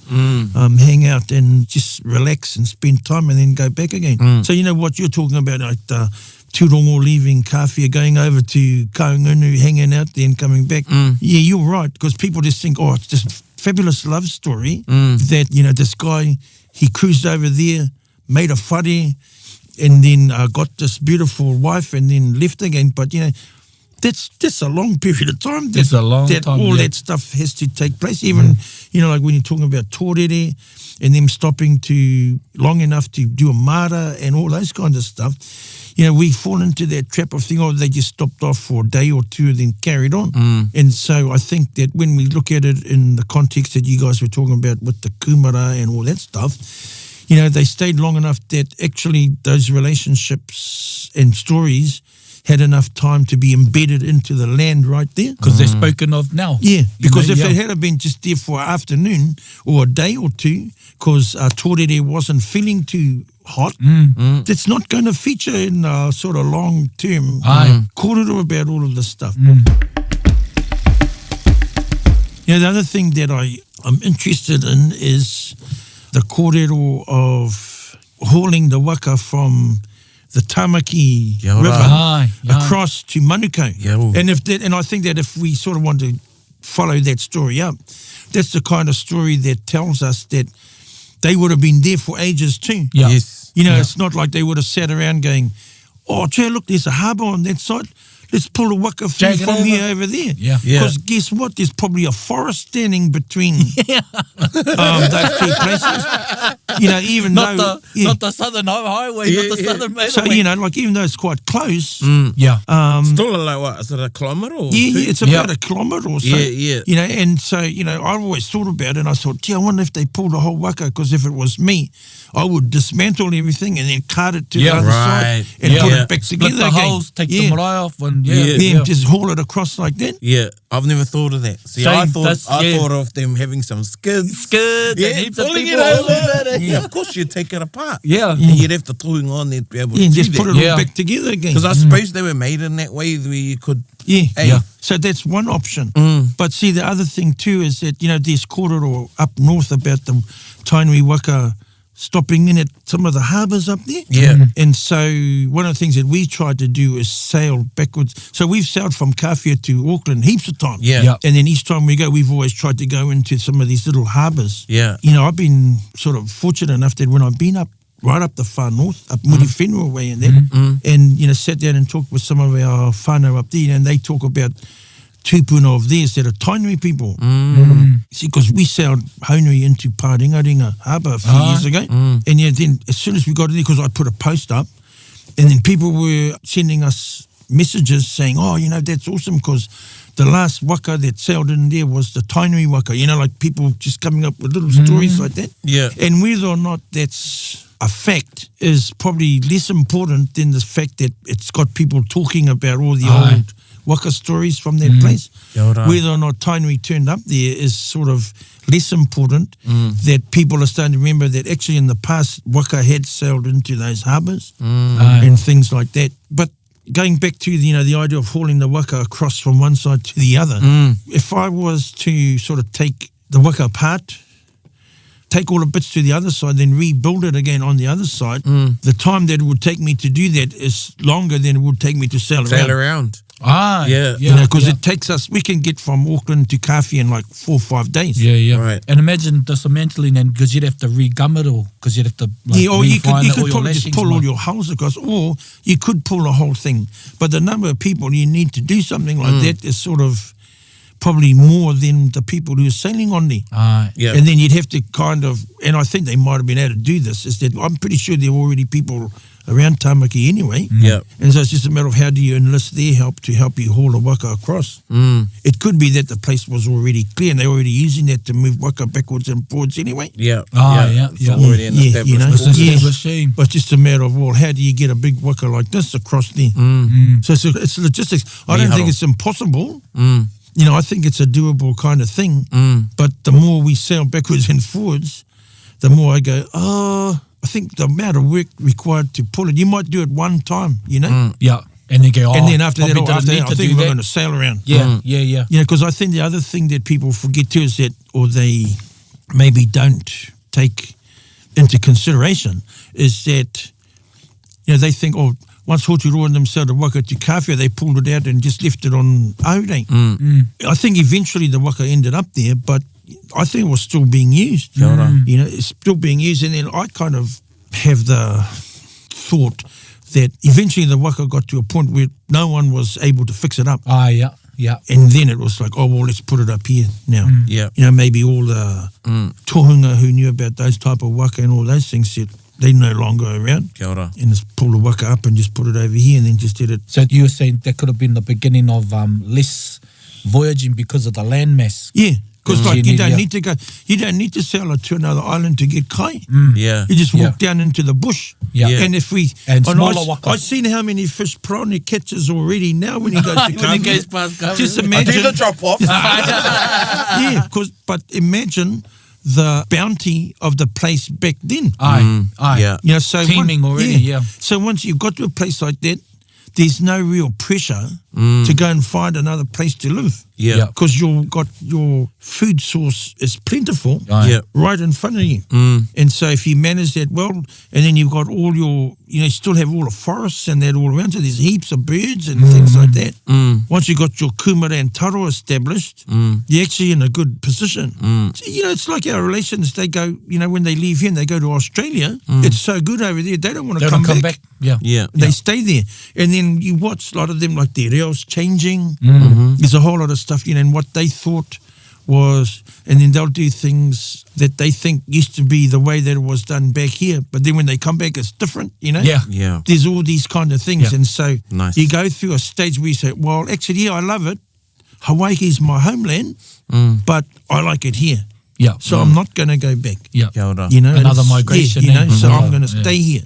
hang out and just relax and spend time and then go back again. So, you know, what you're talking about, like Tūrongo leaving Kawhi, going over to Kaungunu, hanging out there and coming back. Yeah, you're right, because people just think, oh, it's this fabulous love story that, you know, this guy, he cruised over there, made a whare, and then got this beautiful wife and then left again. But, you know, that's a long period of time. It's a long that time, all yeah. that stuff has to take place. Even, you know, like when you're talking about tōrere and them stopping to long enough to do a mara and all those kind of stuff, you know, we fall into that trap of thinking, oh, they just stopped off for a day or two and then carried on. And so I think that when we look at it in the context that you guys were talking about with the kumara and all that stuff, you know, they stayed long enough that actually those relationships and stories had enough time to be embedded into the land right there. Because they're spoken of now. Yeah, You because know, if yeah. it had been just there for an afternoon or a day or two, because tōrere wasn't feeling too hot, it's not going to feature in sort of long-term kōrero about all of this stuff. You know, the other thing that I'm interested in is the kōrero of hauling the waka from the Tamaki Kia ora. River Aye, aye. across to Manukau. Yeah. And I think that if we sort of want to follow that story up, that's the kind of story that tells us that they would have been there for ages too. Yeah. Yes. You know, it's not like they would have sat around going, oh, gee, look, there's a harbour on that side. let's pull a waka through Jag it from over. here over there. Yeah. Yeah. Because guess what? There's probably a forest standing between those two places. You know, even Not though... the not the southern highway, Yeah, not the yeah. southern motorway. So, you know, like even though it's quite close, Yeah. Still like what? Is it a kilometre or yeah, two? yeah, it's about a kilometre or so. Yeah, yeah. You know, and so, you know, I always thought about it and I thought, gee, I wonder if they pulled a whole waka, because if it was me, I would dismantle everything and then cart it to the Yeah. other Right. side and Yeah. put Yeah. it back Split together the again. holes, take yeah. the marae off, and Then just haul it across like that. Yeah, I've never thought of that. See, Same, I thought yeah. of them having some skids. Skids and heaps of pulling people it over. over it. Yeah, of course you'd take it apart. Yeah. And you'd have to tohunga on there to be able Yeah, to and do just put that. it Yeah. all back together again. Because I suppose they were made in that way where you could... Yeah. Hey. Yeah. So that's one option. But see, the other thing too is that, you know, there's kōrero up north about the Tainui waka stopping in at some of the harbours up there. Yeah. And so one of the things that we tried to do is sail backwards. So we've sailed from Kawhia to Auckland heaps of times. Yeah. Yeah. And then each time we go, we've always tried to go into some of these little harbours. Yeah. You know, I've been sort of fortunate enough that when I've been up right up the far north, up Muri Whenua way and that, and, you know, sat down and talked with some of our whānau up there, and they talk about tūpuna of theirs that are Tainui people. See, because we sailed Haunui into Pāringaringa Harbour a few years ago, and yeah, then as soon as we got in there, because I put a post up, and then people were sending us messages saying, oh, you know, that's awesome, because the last waka that sailed in there was the Tainui waka, you know, like people just coming up with little stories like that. Yeah. And whether or not that's a fact is probably less important than the fact that it's got people talking about all the old waka stories from that place. Kia ora. Whether or not Tainui turned up there is sort of less important, that people are starting to remember that actually in the past waka had sailed into those harbours and things like that. But going back to the, you know, the idea of hauling the waka across from one side to the other, if I was to sort of take the waka apart, take all the bits to the other side, then rebuild it again on the other side, the time that it would take me to do that is longer than it would take me to sail Sail around. around. Yeah. You know, because it takes us, we can get from Auckland to Kawhia in like 4 or 5 days. Yeah, yeah. Right. And imagine dismantling and because you'd have to re-gum it all, because you'd have to like, Yeah, or you could, refine you it, could all your probably just lashings, pull all mate. your holes across, or you could pull the whole thing. But the number of people you need to do something like that is sort of probably more than the people who are sailing on there. Aye. Yeah. And then you'd have to kind of, and I think they might have been able to do this, is that I'm pretty sure there were already people around Tamaki anyway. Yeah. And so it's just a matter of how do you enlist their help to help you haul a waka across. It could be that the place was already clear and they're already using that to move waka backwards and forwards anyway. Yeah. Yeah. It's already an established you know, It's process. an yeah. established scene. But it's just a matter of, well, how do you get a big waka like this across there? So it's logistics. I don't think it's impossible. You know, I think it's a doable kind of thing. But the more we sail backwards and forwards, the more I go, I think the amount of work required to pull it, you might do it one time, you know? Yeah. And then go, And then after that, probably I didn't need to think do we're that. going to sail around. Yeah, yeah, yeah. You know, because I think the other thing that people forget too is that, or they maybe don't take into consideration, is that, you know, they think, oh, once Hoturoa and them sailed the waka to Kawhia, they pulled it out and just left it on Aurei. I think eventually the waka ended up there, but I think it was still being used. Kia ora. You know, it's still being used. And then I kind of have the thought that eventually the waka got to a point where no one was able to fix it up. Ah, yeah, yeah. And then it was like, oh, well, let's put it up here now. Yeah. You know, maybe all the tohunga who knew about those type of waka and all those things said they're no longer around. Kia ora. And just pull the waka up and just put it over here and then just did it. So you were saying that could have been the beginning of less voyaging because of the landmass. Yeah. Because like you don't yeah. need to go, you don't need to sail it to another island to get kai. Yeah. You just walk Yeah. down into the bush. Yeah. Yeah. And if we... And smaller I, waka. I've seen how many fish prawn he catches already now when he goes to When he Kawhia. goes past Kawhia. Just I do imagine... the drop off. Yeah, but imagine the bounty of the place back then. Aye, aye. Yeah. You know, so Teeming already, yeah. So once you've got to a place like that, there's no real pressure to go and find another place to live. Yeah. Yeah. Because you've got your food source is plentiful Aye. Yeah. right in front of you. And so if you manage that well, and then you've got all your, you know, you still have all the forests and that all around, so there's heaps of birds and things like that. Once you've got your kumara and taro established, you're actually in a good position. So, you know, it's like our relations, they go, you know, when they leave here and they go to Australia, it's so good over there, they don't want to They come don't come back. back. Yeah. Yeah. They stay there. And then you watch a lot of them like Te Reo lifestyles changing. There's a whole lot of stuff, and what they thought was, and then they'll do things that they think used to be the way that it was done back here, but then when they come back, it's different, Yeah. Yeah. There's all these kind of things, Yeah. and so Nice. you go through a stage where you say, well, actually, yeah, I love it. Hawaii's my homeland, but I like it here. Yeah. So I'm not going to go back. Yeah. Kia ora. You know, and Another it's- migration, Yeah, so eh? I'm going to Yeah. stay here.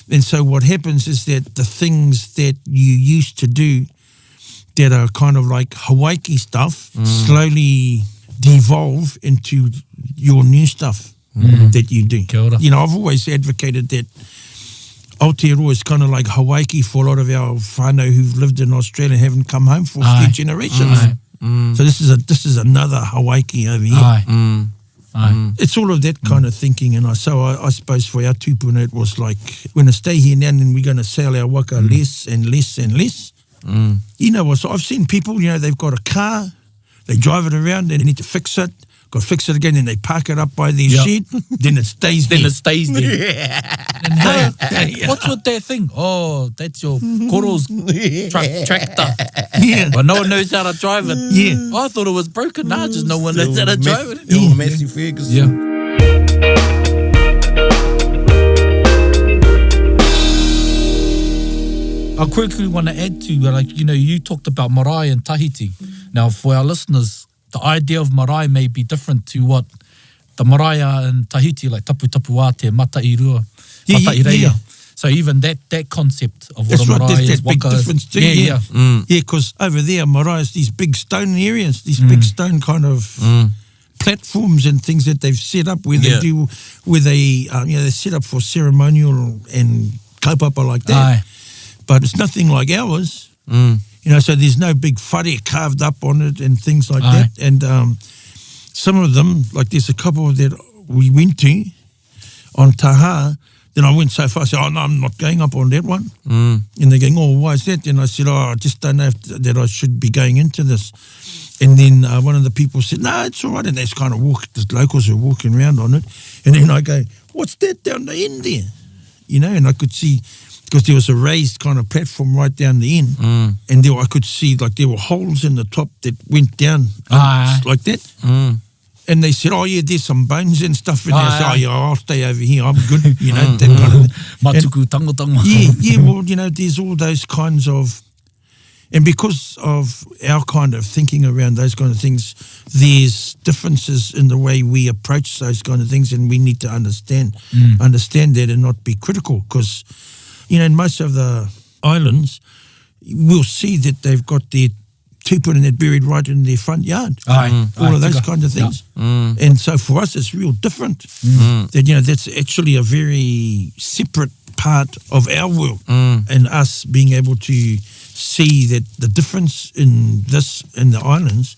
And so what happens is that the things that you used to do that are kind of like Hawaii stuff slowly devolve into your new stuff that you do. Kia ora. You know, I've always advocated that Aotearoa is kind of like Hawaii for a lot of our whānau who've lived in Australia and haven't come home for a Aye. few generations. So this is another Hawaii over here. Aye. Aye. It's all of that kind of thinking, and I suppose for our tupuna it was like, we're going to stay here now and then we're going to sell our waka less and less and less. You know, so I've seen people, you know, they've got a car, they drive it around, they need to fix it, got to fix it again, and they park it up by their Yep. shed, then it stays Then there. it stays there. And hey, what's with that thing? Oh, that's your koro's tractor. Yeah. But no one knows how to drive it. Yeah. I thought it was broken. Nah, just no one knows how to drive it. Still Messi Ferguson. Yeah. I quickly want to add to, like, you know, you talked about marae and Tahiti. Now, for our listeners, the idea of marae may be different to what the marae are in Tahiti, like tapu tapu ate, mata i rua, Yeah, mata i yeah, reia. yeah. So even that concept of what That's a right, marae there's is, that big waka is- difference too. Yeah. Yeah, because over there, marae is these big stone areas, these big stone kind of platforms and things that they've set up where they Yeah. do, where they, you know, they're set up for ceremonial and kaupapa like that. Aye. But it's nothing like ours. You know, so there's no big whare carved up on it and things like Aye. that. And some of them, like there's a couple that we went to on Taha, then I went so far, I said, oh no, I'm not going up on that one. And they're going, oh, why is that? And I said, oh, I just don't know that I should be going into this. And then one of the people said, no, it's all right. And they just kind of the locals are walking around on it. And then I go, what's that down the end there? You know, and I could see, because there was a raised kind of platform right down the end, and there I could see like there were holes in the top that went down Aye. like that. And they said, oh yeah, there's some bones and stuff in there. I said, oh Aye. yeah, I'll stay over here, I'm good, you know, that kind of thing. Matuku tangotango. Yeah, well, you know, there's all those kinds of, and because of our kind of thinking around those kind of things, there's differences in the way we approach those kind of things, and we need to understand that and not be critical, because, you know, in most of the islands, we'll see that they've got their tupuna net buried right in their front yard. Aye. All Aye, of those tika. kinds of things. And so for us, it's real different. That, you know, that's actually a very separate part of our world, and us being able to see that the difference in this in the islands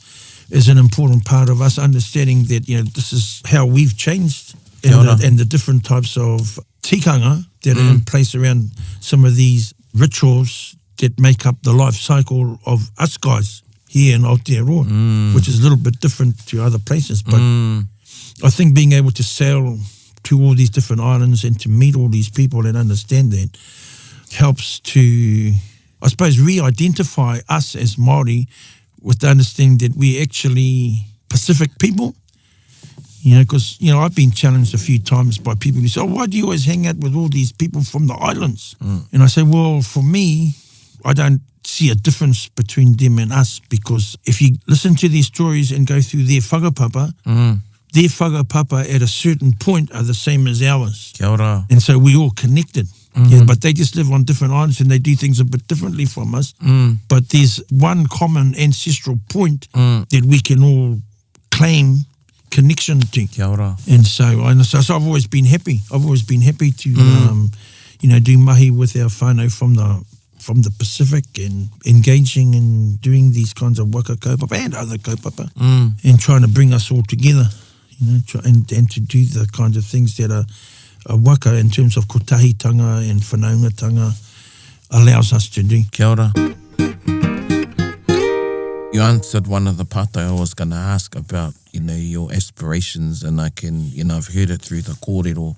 is an important part of us understanding that, you know, this is how we've changed, and the different types of tikanga that are in place around some of these rituals that make up the life cycle of us guys here in Aotearoa, which is a little bit different to other places. But I think being able to sail to all these different islands and to meet all these people and understand that helps to, I suppose, re-identify us as Māori with the understanding that we're actually Pacific people. You know, because, you know, I've been challenged a few times by people who say, oh, why do you always hang out with all these people from the islands? And I say, well, for me, I don't see a difference between them and us, because if you listen to their stories and go through their whakapapa, their whakapapa at a certain point are the same as ours. Kia ora. And so we're all connected. Yeah, but they just live on different islands and they do things a bit differently from us. But there's one common ancestral point that we can all claim connection to. Kia ora. And so I've always been happy. I've always been happy to, you know, do mahi with our whānau from the Pacific and engaging in doing these kinds of waka kaupapa and other kaupapa and trying to bring us all together, you know, and to do the kinds of things that are waka in terms of kotahitanga and whanaungatanga allows us to do. Kia ora. You answered one of the part I was going to ask about, you know, your aspirations, and I can, you know, I've heard it through the kōrero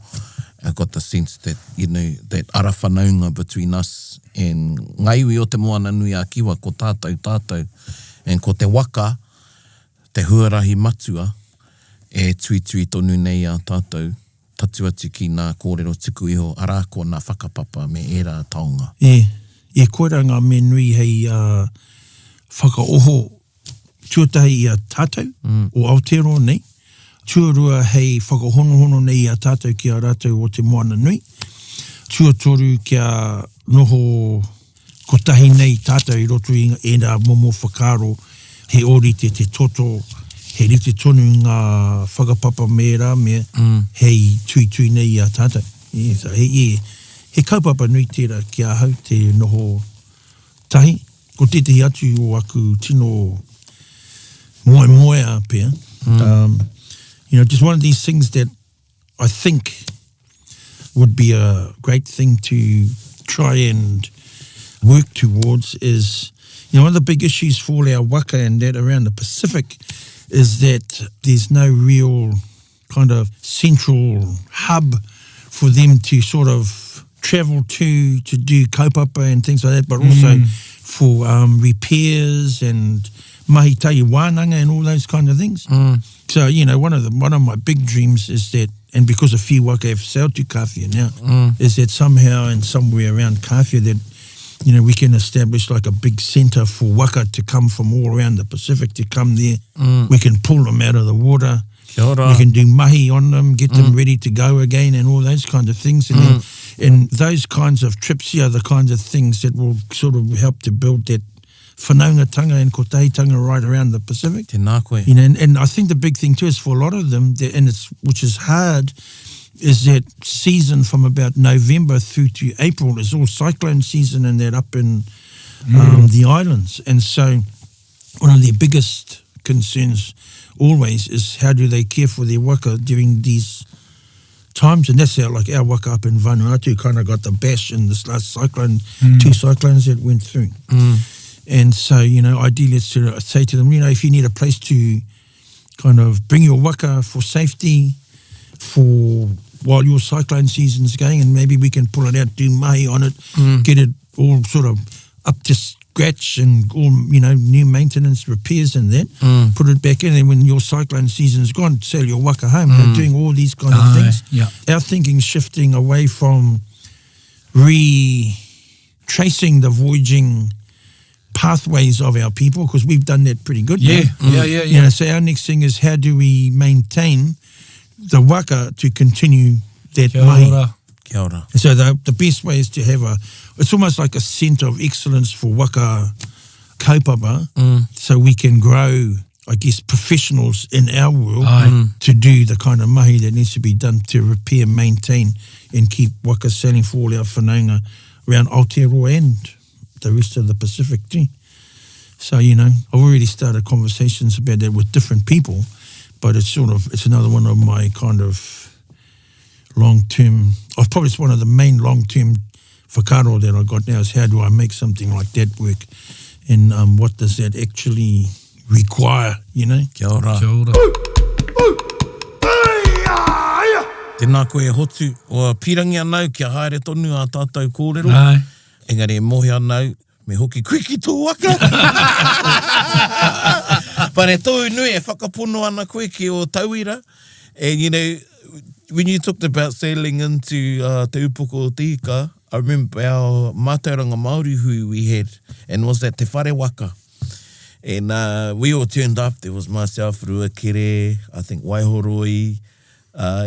I got the sense that, you know, that ara whanaunga between us, and ngaiwi o te moana nui a kiwa ko tātou, and ko te waka, te huarahi matua, e tui tonu nei a tātou, tatu atu ki nā kōrero tuku iho, arā ko nā whakapapa me era taonga. E koiranga me nui hei whakaoho tuatahi i a tātou, o Aotearoa nei, tuarua hei whakahonohono nei a tātou ki a rātou o te moana nui, tuatoru kia noho kotahi nei tātou i roto i e nā momo whakaro, he orite te toto, he rite tonu ngā whakapapa mera mea, hei tui nei a tātou. He kaupapa nui tērā ki a hau te noho tahi. Ko tētahi atu o aku tino moe a pēr. You know, just one of these things that I think would be a great thing to try and work towards is, you know, one of the big issues for our waka and that around the Pacific is that there's no real kind of central hub for them to sort of travel to do kaupapa and things like that, but also for repairs and mahi tai wānanga and all those kind of things. So, you know, one of my big dreams is that, and because a few waka have sailed to Kawhia now, is that somehow and somewhere around Kawhia that, you know, we can establish like a big centre for waka to come from all around the Pacific to come there. We can pull them out of the water. We can do mahi on them, get them ready to go again and all those kinds of things. And those kinds of trips here are the kinds of things that will sort of help to build that whanaungatanga and kotahitanga right around the Pacific. Tēnā koe. You know, and I think the big thing too is for a lot of them, and which is hard, is that season from about November through to April is all cyclone season and that up in the islands. And so one of their biggest concerns always is how do they care for their waka during these times, and that's how like our waka up in Vanuatu kind of got the bash in this last cyclone, 2 cyclones that went through. And so, you know, ideally it's to say to them, you know, if you need a place to kind of bring your waka for safety for while your cyclone season's going, and maybe we can pull it out, do mahi on it, get it all sort of up to scratch and all, you know, new maintenance, repairs and that, put it back in, and when your cyclone season's gone, sail your waka home. You know, doing all these kind of things. Yeah. Our thinking's shifting away from retracing the voyaging pathways of our people, because we've done that pretty good. Yeah. You know, so our next thing is how do we maintain the waka to continue that Kia mahi. ora. Kia ora. So the best way is to have it's almost like a centre of excellence for waka kaupapa, so we can grow, I guess, professionals in our world to do the kind of mahi that needs to be done to repair, maintain and keep waka sailing for all our whanaunga around Aotearoa and the rest of the Pacific too. So, you know, I've already started conversations about that with different people, but it's another one of my kind of long-term, probably it's one of the main long-term whakaro that I got now is how do I make something like that work, and what does that actually require, you know? Kia ora. Kia ora. Tēnā koe hotu. O pirangi anau kia haere tonu a tātou kōrero. Ai. Engari e mohi anau, me hoki koe ki tō waka. Pane tōu nui e whakapono ana koe ki o tauira. And, you know, when you talked about sailing into te upoko o Tika, I remember our mātauranga Māori who we had, and was that te whare waka. And we all turned up. There was myself, Ruakere, I think Waihoroi.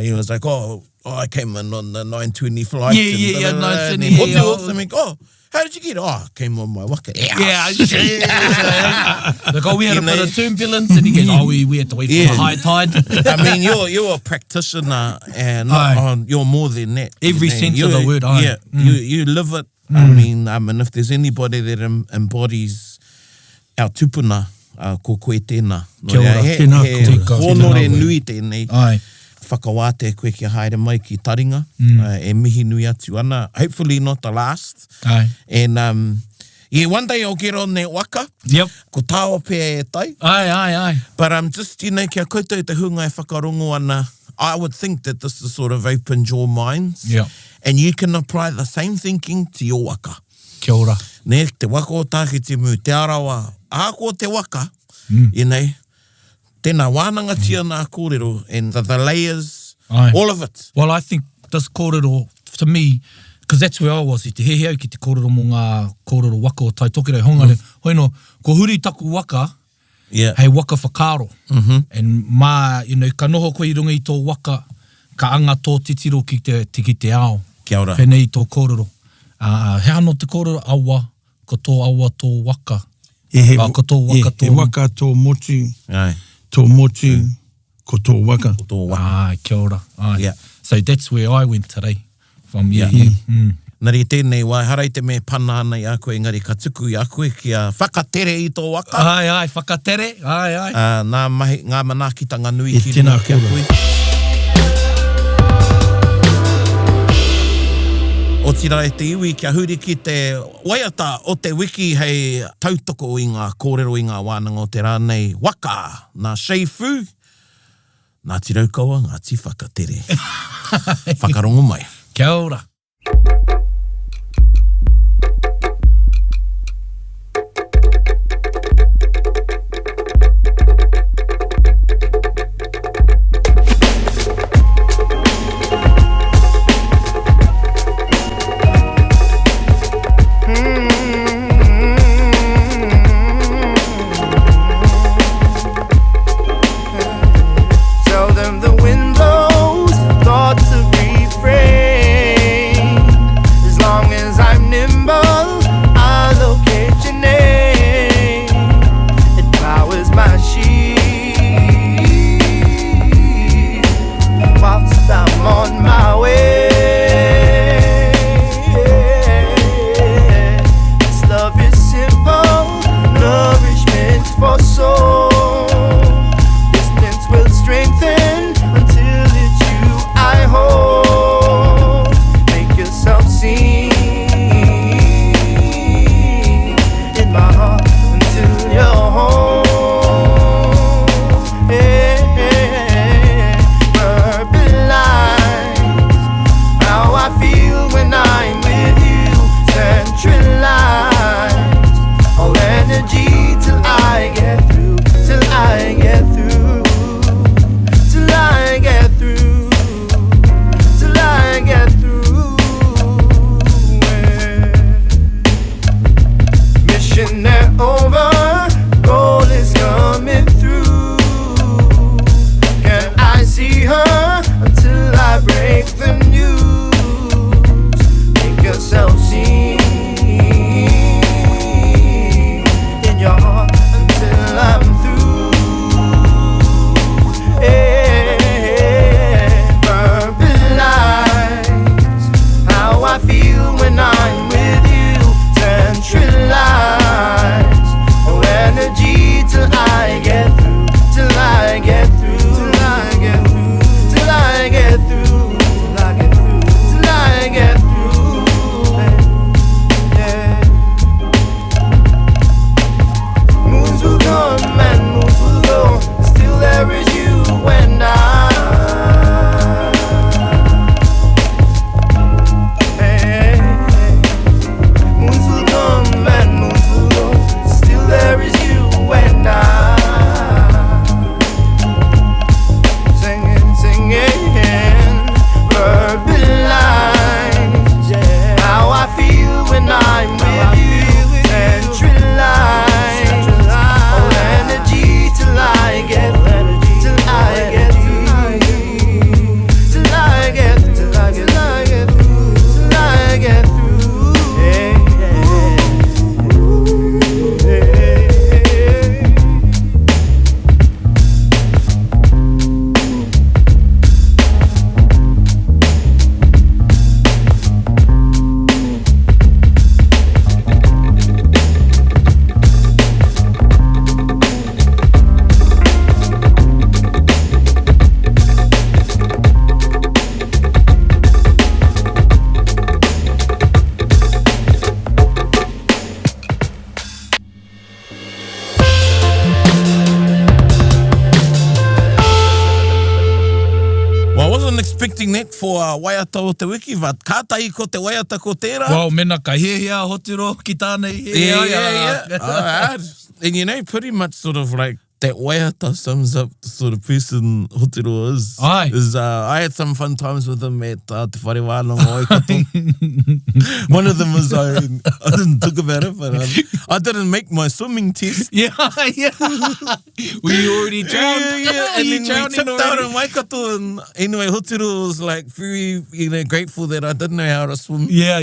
He was like, I came in on the 920 flight. Yeah, 920. And Hotu also went, how did you get it? I came on my waka. Yeah. Like, we had a bit of turbulence, and he goes, we had to wait for the high tide. I mean, you're a practitioner, and you're more than that. Every sense of the word, Yeah, you live it. I mean, if there's anybody that embodies our tupuna, ko koe tēnā. Kia ora. Tēnā koe. Honore nui tēnei. Ai. Whakawāte koe kia haere mai ki taringa. E mihi nui atu ana. Hopefully not the last. Ai. And one day I'll get on that waka. Yep. Ko tāo pēr e tai. Ai. But just, you know, kia koutou te hunga e whakarongo ana I would think that this has sort of opened your minds. Yeah. And you can apply the same thinking to your waka. Kia ora. Ne, te waka o tāke te mu, te arawa, ako te waka, tēnā wānanga tia nā kōrero, and the layers, Ai. all of it. Well, I think this kōrero, to me, because that's where I was, I te hehe au ki te kōrero mō ngā kōrero waka o tai tokerau hongare. Hoino, ko huri taku waka, Yeah. hei waka whakaro. And mā, ka noho koe i runga i tō waka, ka anga tō titiro ki te ao. Kia ora. Pēnei tō kōrero. He ano te kōrero awa, ko tō awa tō waka. Ko tō waka tō... He waka tō motu, Ai. tō motu, ko tō waka. Tō waka. Ai, kia ora. Ai. Yeah. So that's where I went today. From Yeah. Nari tēnei wai, harai te me pana ana i a koe, engari ka tuku i a koe kia whakatere i tō waka. Ai, whakatere. Ai. Ngā manaakitanga nui E ki tēnā runga ki a kōrero. koe. O tira e te iwi kia huri ki te waiata o te wiki hei tautoko i ngā kōrero i ngā wānanga o te rānei waka, nā sheifu, nā tiraukaua, ngā ti whakatere. Whakarongo mai. Kia ora. Tell them the wind blows, thoughts of refrain. net for waiata o te wiki, but kātai ko te waiata ko tērā. Well, mena ka hea hotiro ki tānei hea. Yeah. And you know, pretty much sort of like that waiata sums up the sort of person Hotiro is. Aye. I had some fun times with him at Te Whare Wānanga Waikato. One of them was, I didn't talk about it, but I didn't make my swimming test. Yeah. We already drowned. And then we drowning tipped out already. in Waikato, and anyway, Hotiro was like very, grateful that I didn't know how to swim. Yeah.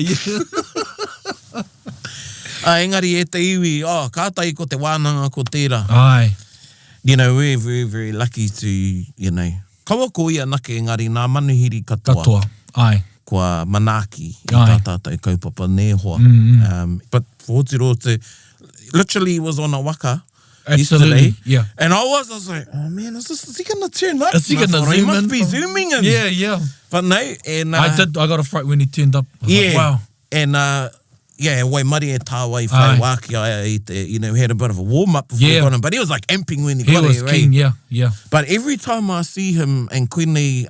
Engari e te iwi, kātai ko te wānanga ko tērā. Aye. You know, we're very, very lucky to, you know, kaua ko ia nake engari nā manuhiri katoa. Katoa. Aye. Kua manaki i Aye. tā tātou kaupapa nehoa. But for Hotiro, literally was on a waka Absolutely. yesterday. Yeah. And I was like, oh man, is he going to turn up? Is he And I gonna thought, zoom He must in be from- zooming in. Yeah. But no, and... I got a fright when he turned up. I was like, wow. And wai mari e tāwai Aye. whai wāki ai i te, you know, had a bit of a warm-up before he Yeah. got him, but he was like amping when he He got was here. keen, yeah. But every time I see him and koinei,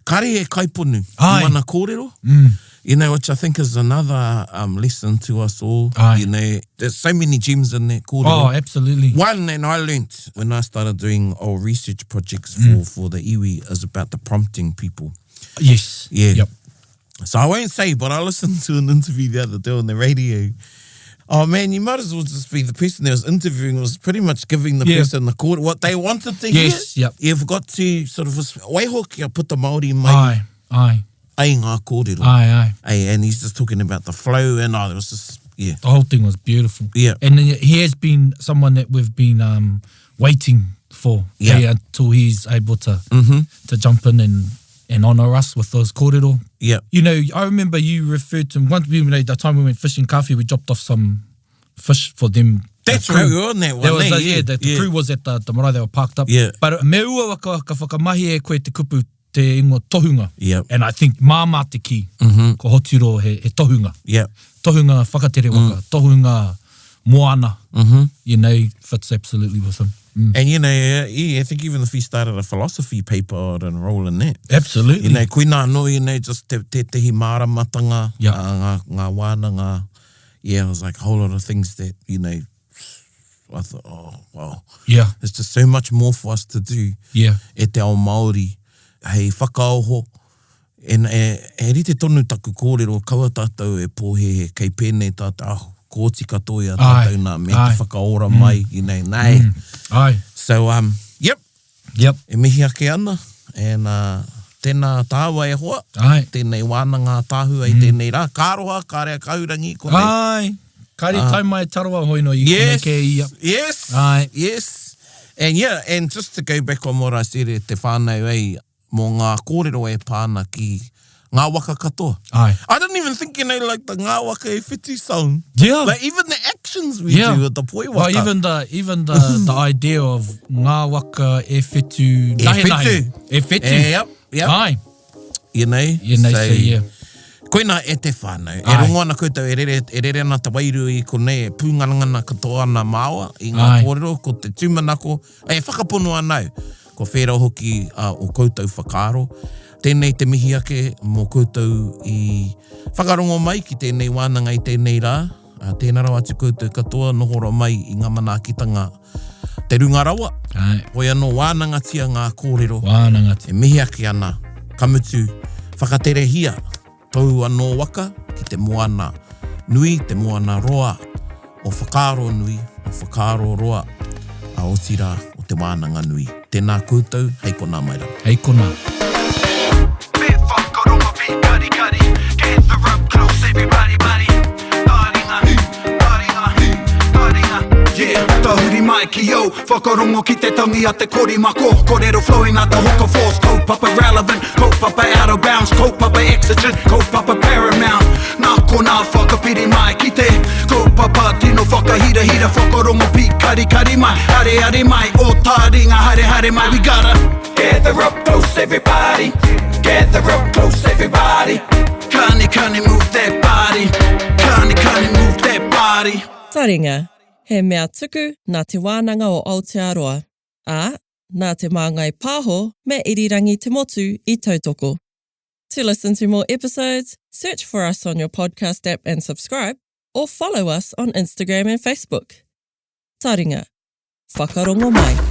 kare e kaiponu, Aye. mana kōrero, you know, which I think is another for to us all. Aye. You know, there's so many gems in that kōrero. Oh, absolutely. One, and I learnt when I started doing old research projects for the iwi, is about the prompting people. Yes. Yeah. Yep. So I won't say, but I listened to an interview the other day on the radio. Oh man, you might as well just be the person that was interviewing was pretty much giving the person the court what they wanted to hear. Yes, yep. You've got to sort of waihoki put the Māori mai Aye. ai ngā kōrero. Aye. And he's just talking about the flow and there was just, yeah. The whole thing was beautiful. Yeah. And he has been someone that we've been waiting for. Yeah. Until he's able to jump in and honour us with those kōrero. Yeah. You know, I remember you referred to him, once the time we went fishing kawhi, we dropped off some fish for them. That's the crew. right, we were on that one. There was the crew was at the marae, they were parked up. Yeah. But me ua waka ka whakamahi e koe te kupu te ingoa tohunga. Yeah. And I think māmā te ki, ko Hotiro he tohunga. Yeah. Tohunga whakatere waka, tohunga moana, you know, fits absolutely with him. And you know, I think even if he started a philosophy paper, I'd enroll in that. Absolutely. You know, koina no, you know, just te tehi māramatanga, Yeah. ngā wānanga. Yeah, it was like a whole lot of things that, you know, I thought, oh, wow. Yeah. There's just so much more for us to do Yeah. e te ao Māori. Hei whakaoho. E rite tonu taku kōrero, kaua tātou e pōhehe, kei pēnei tātou, kōti katoa a tātou nā mea te whakaora mai, you know, nei. Aye. So, yep. Yep. E mihi ake ana, and tēnā tāua e hoa, Aye. tēnei wānanga tāhua i tēnei rā, kāroha, kārea kaurangi, ko nei. Aye. Kaere tai mai tarawa hoino I Yes, konei ke ia. yes, Aye. yes. And yeah, and just to go back on what I said e te whānau ei, mō ngā kōrero e pāna ki ngā waka katoa. Aye. I didn't even think, you know, like the ngā waka e whiti song. Yeah. Like even the actions we do with the poi waka. Well, even the idea of ngā waka e whetu nahe nahe. E whetu. Yep. Aye. You know, So, yeah. Koina e te whānau. E Aye. rongo ana koutou e rere ana te wairu I konei e pūngarangana katoa ana māua I ngā Aye. kōrero, ko te tūmanako. E whakapono anau. Ko whēra hoki o koutou whakaaro. Tēnei te mihi ake mō koutou I whakarongo mai ki tēnei wānanga I tēnei rā. Tēnā rau atu koutou katoa nohora mai I ngā manaakitanga te runga rawa. Aye. Hoi anō wānanga tia ngā kōrero. Wānanga te. E mihi ake ana, kamutu, whakatere hia, tau anō waka ki te moana nui, te moana roa, o whakaaro nui, o whakaaro roa, a otira o te wānanga nui. Tēnā koutou, hei kona mai rau. Hei kona. Bit whakaronga pi kari kari. Gather up close everybody buddy. Taringa, yeah, tahuri mai ki yo. Whakarongo ki te tangi a te kori mako. Kōrero flowing out the hookah force. Kaupapa relevant, kaupapa out of bounds. Kaupapa exigent, kaupapa paramount. Nā kona whakapiri mai ki te kaupapa tino whakahira hira. Whakarongo pi kari kari mai. Hare hare mai, o taringa hare hare mai. We gotta gather up close everybody. Gather up close everybody. Kani move that body. Kani move that body. Taringa, he mea tuku nā te wānanga o Aotearoa. Ā, nā te māngai pāho me irirangi te motu I tautoko. To listen to more episodes, search for us on your podcast app and subscribe, or follow us on Instagram and Facebook. Taringa. Whakarongo mai.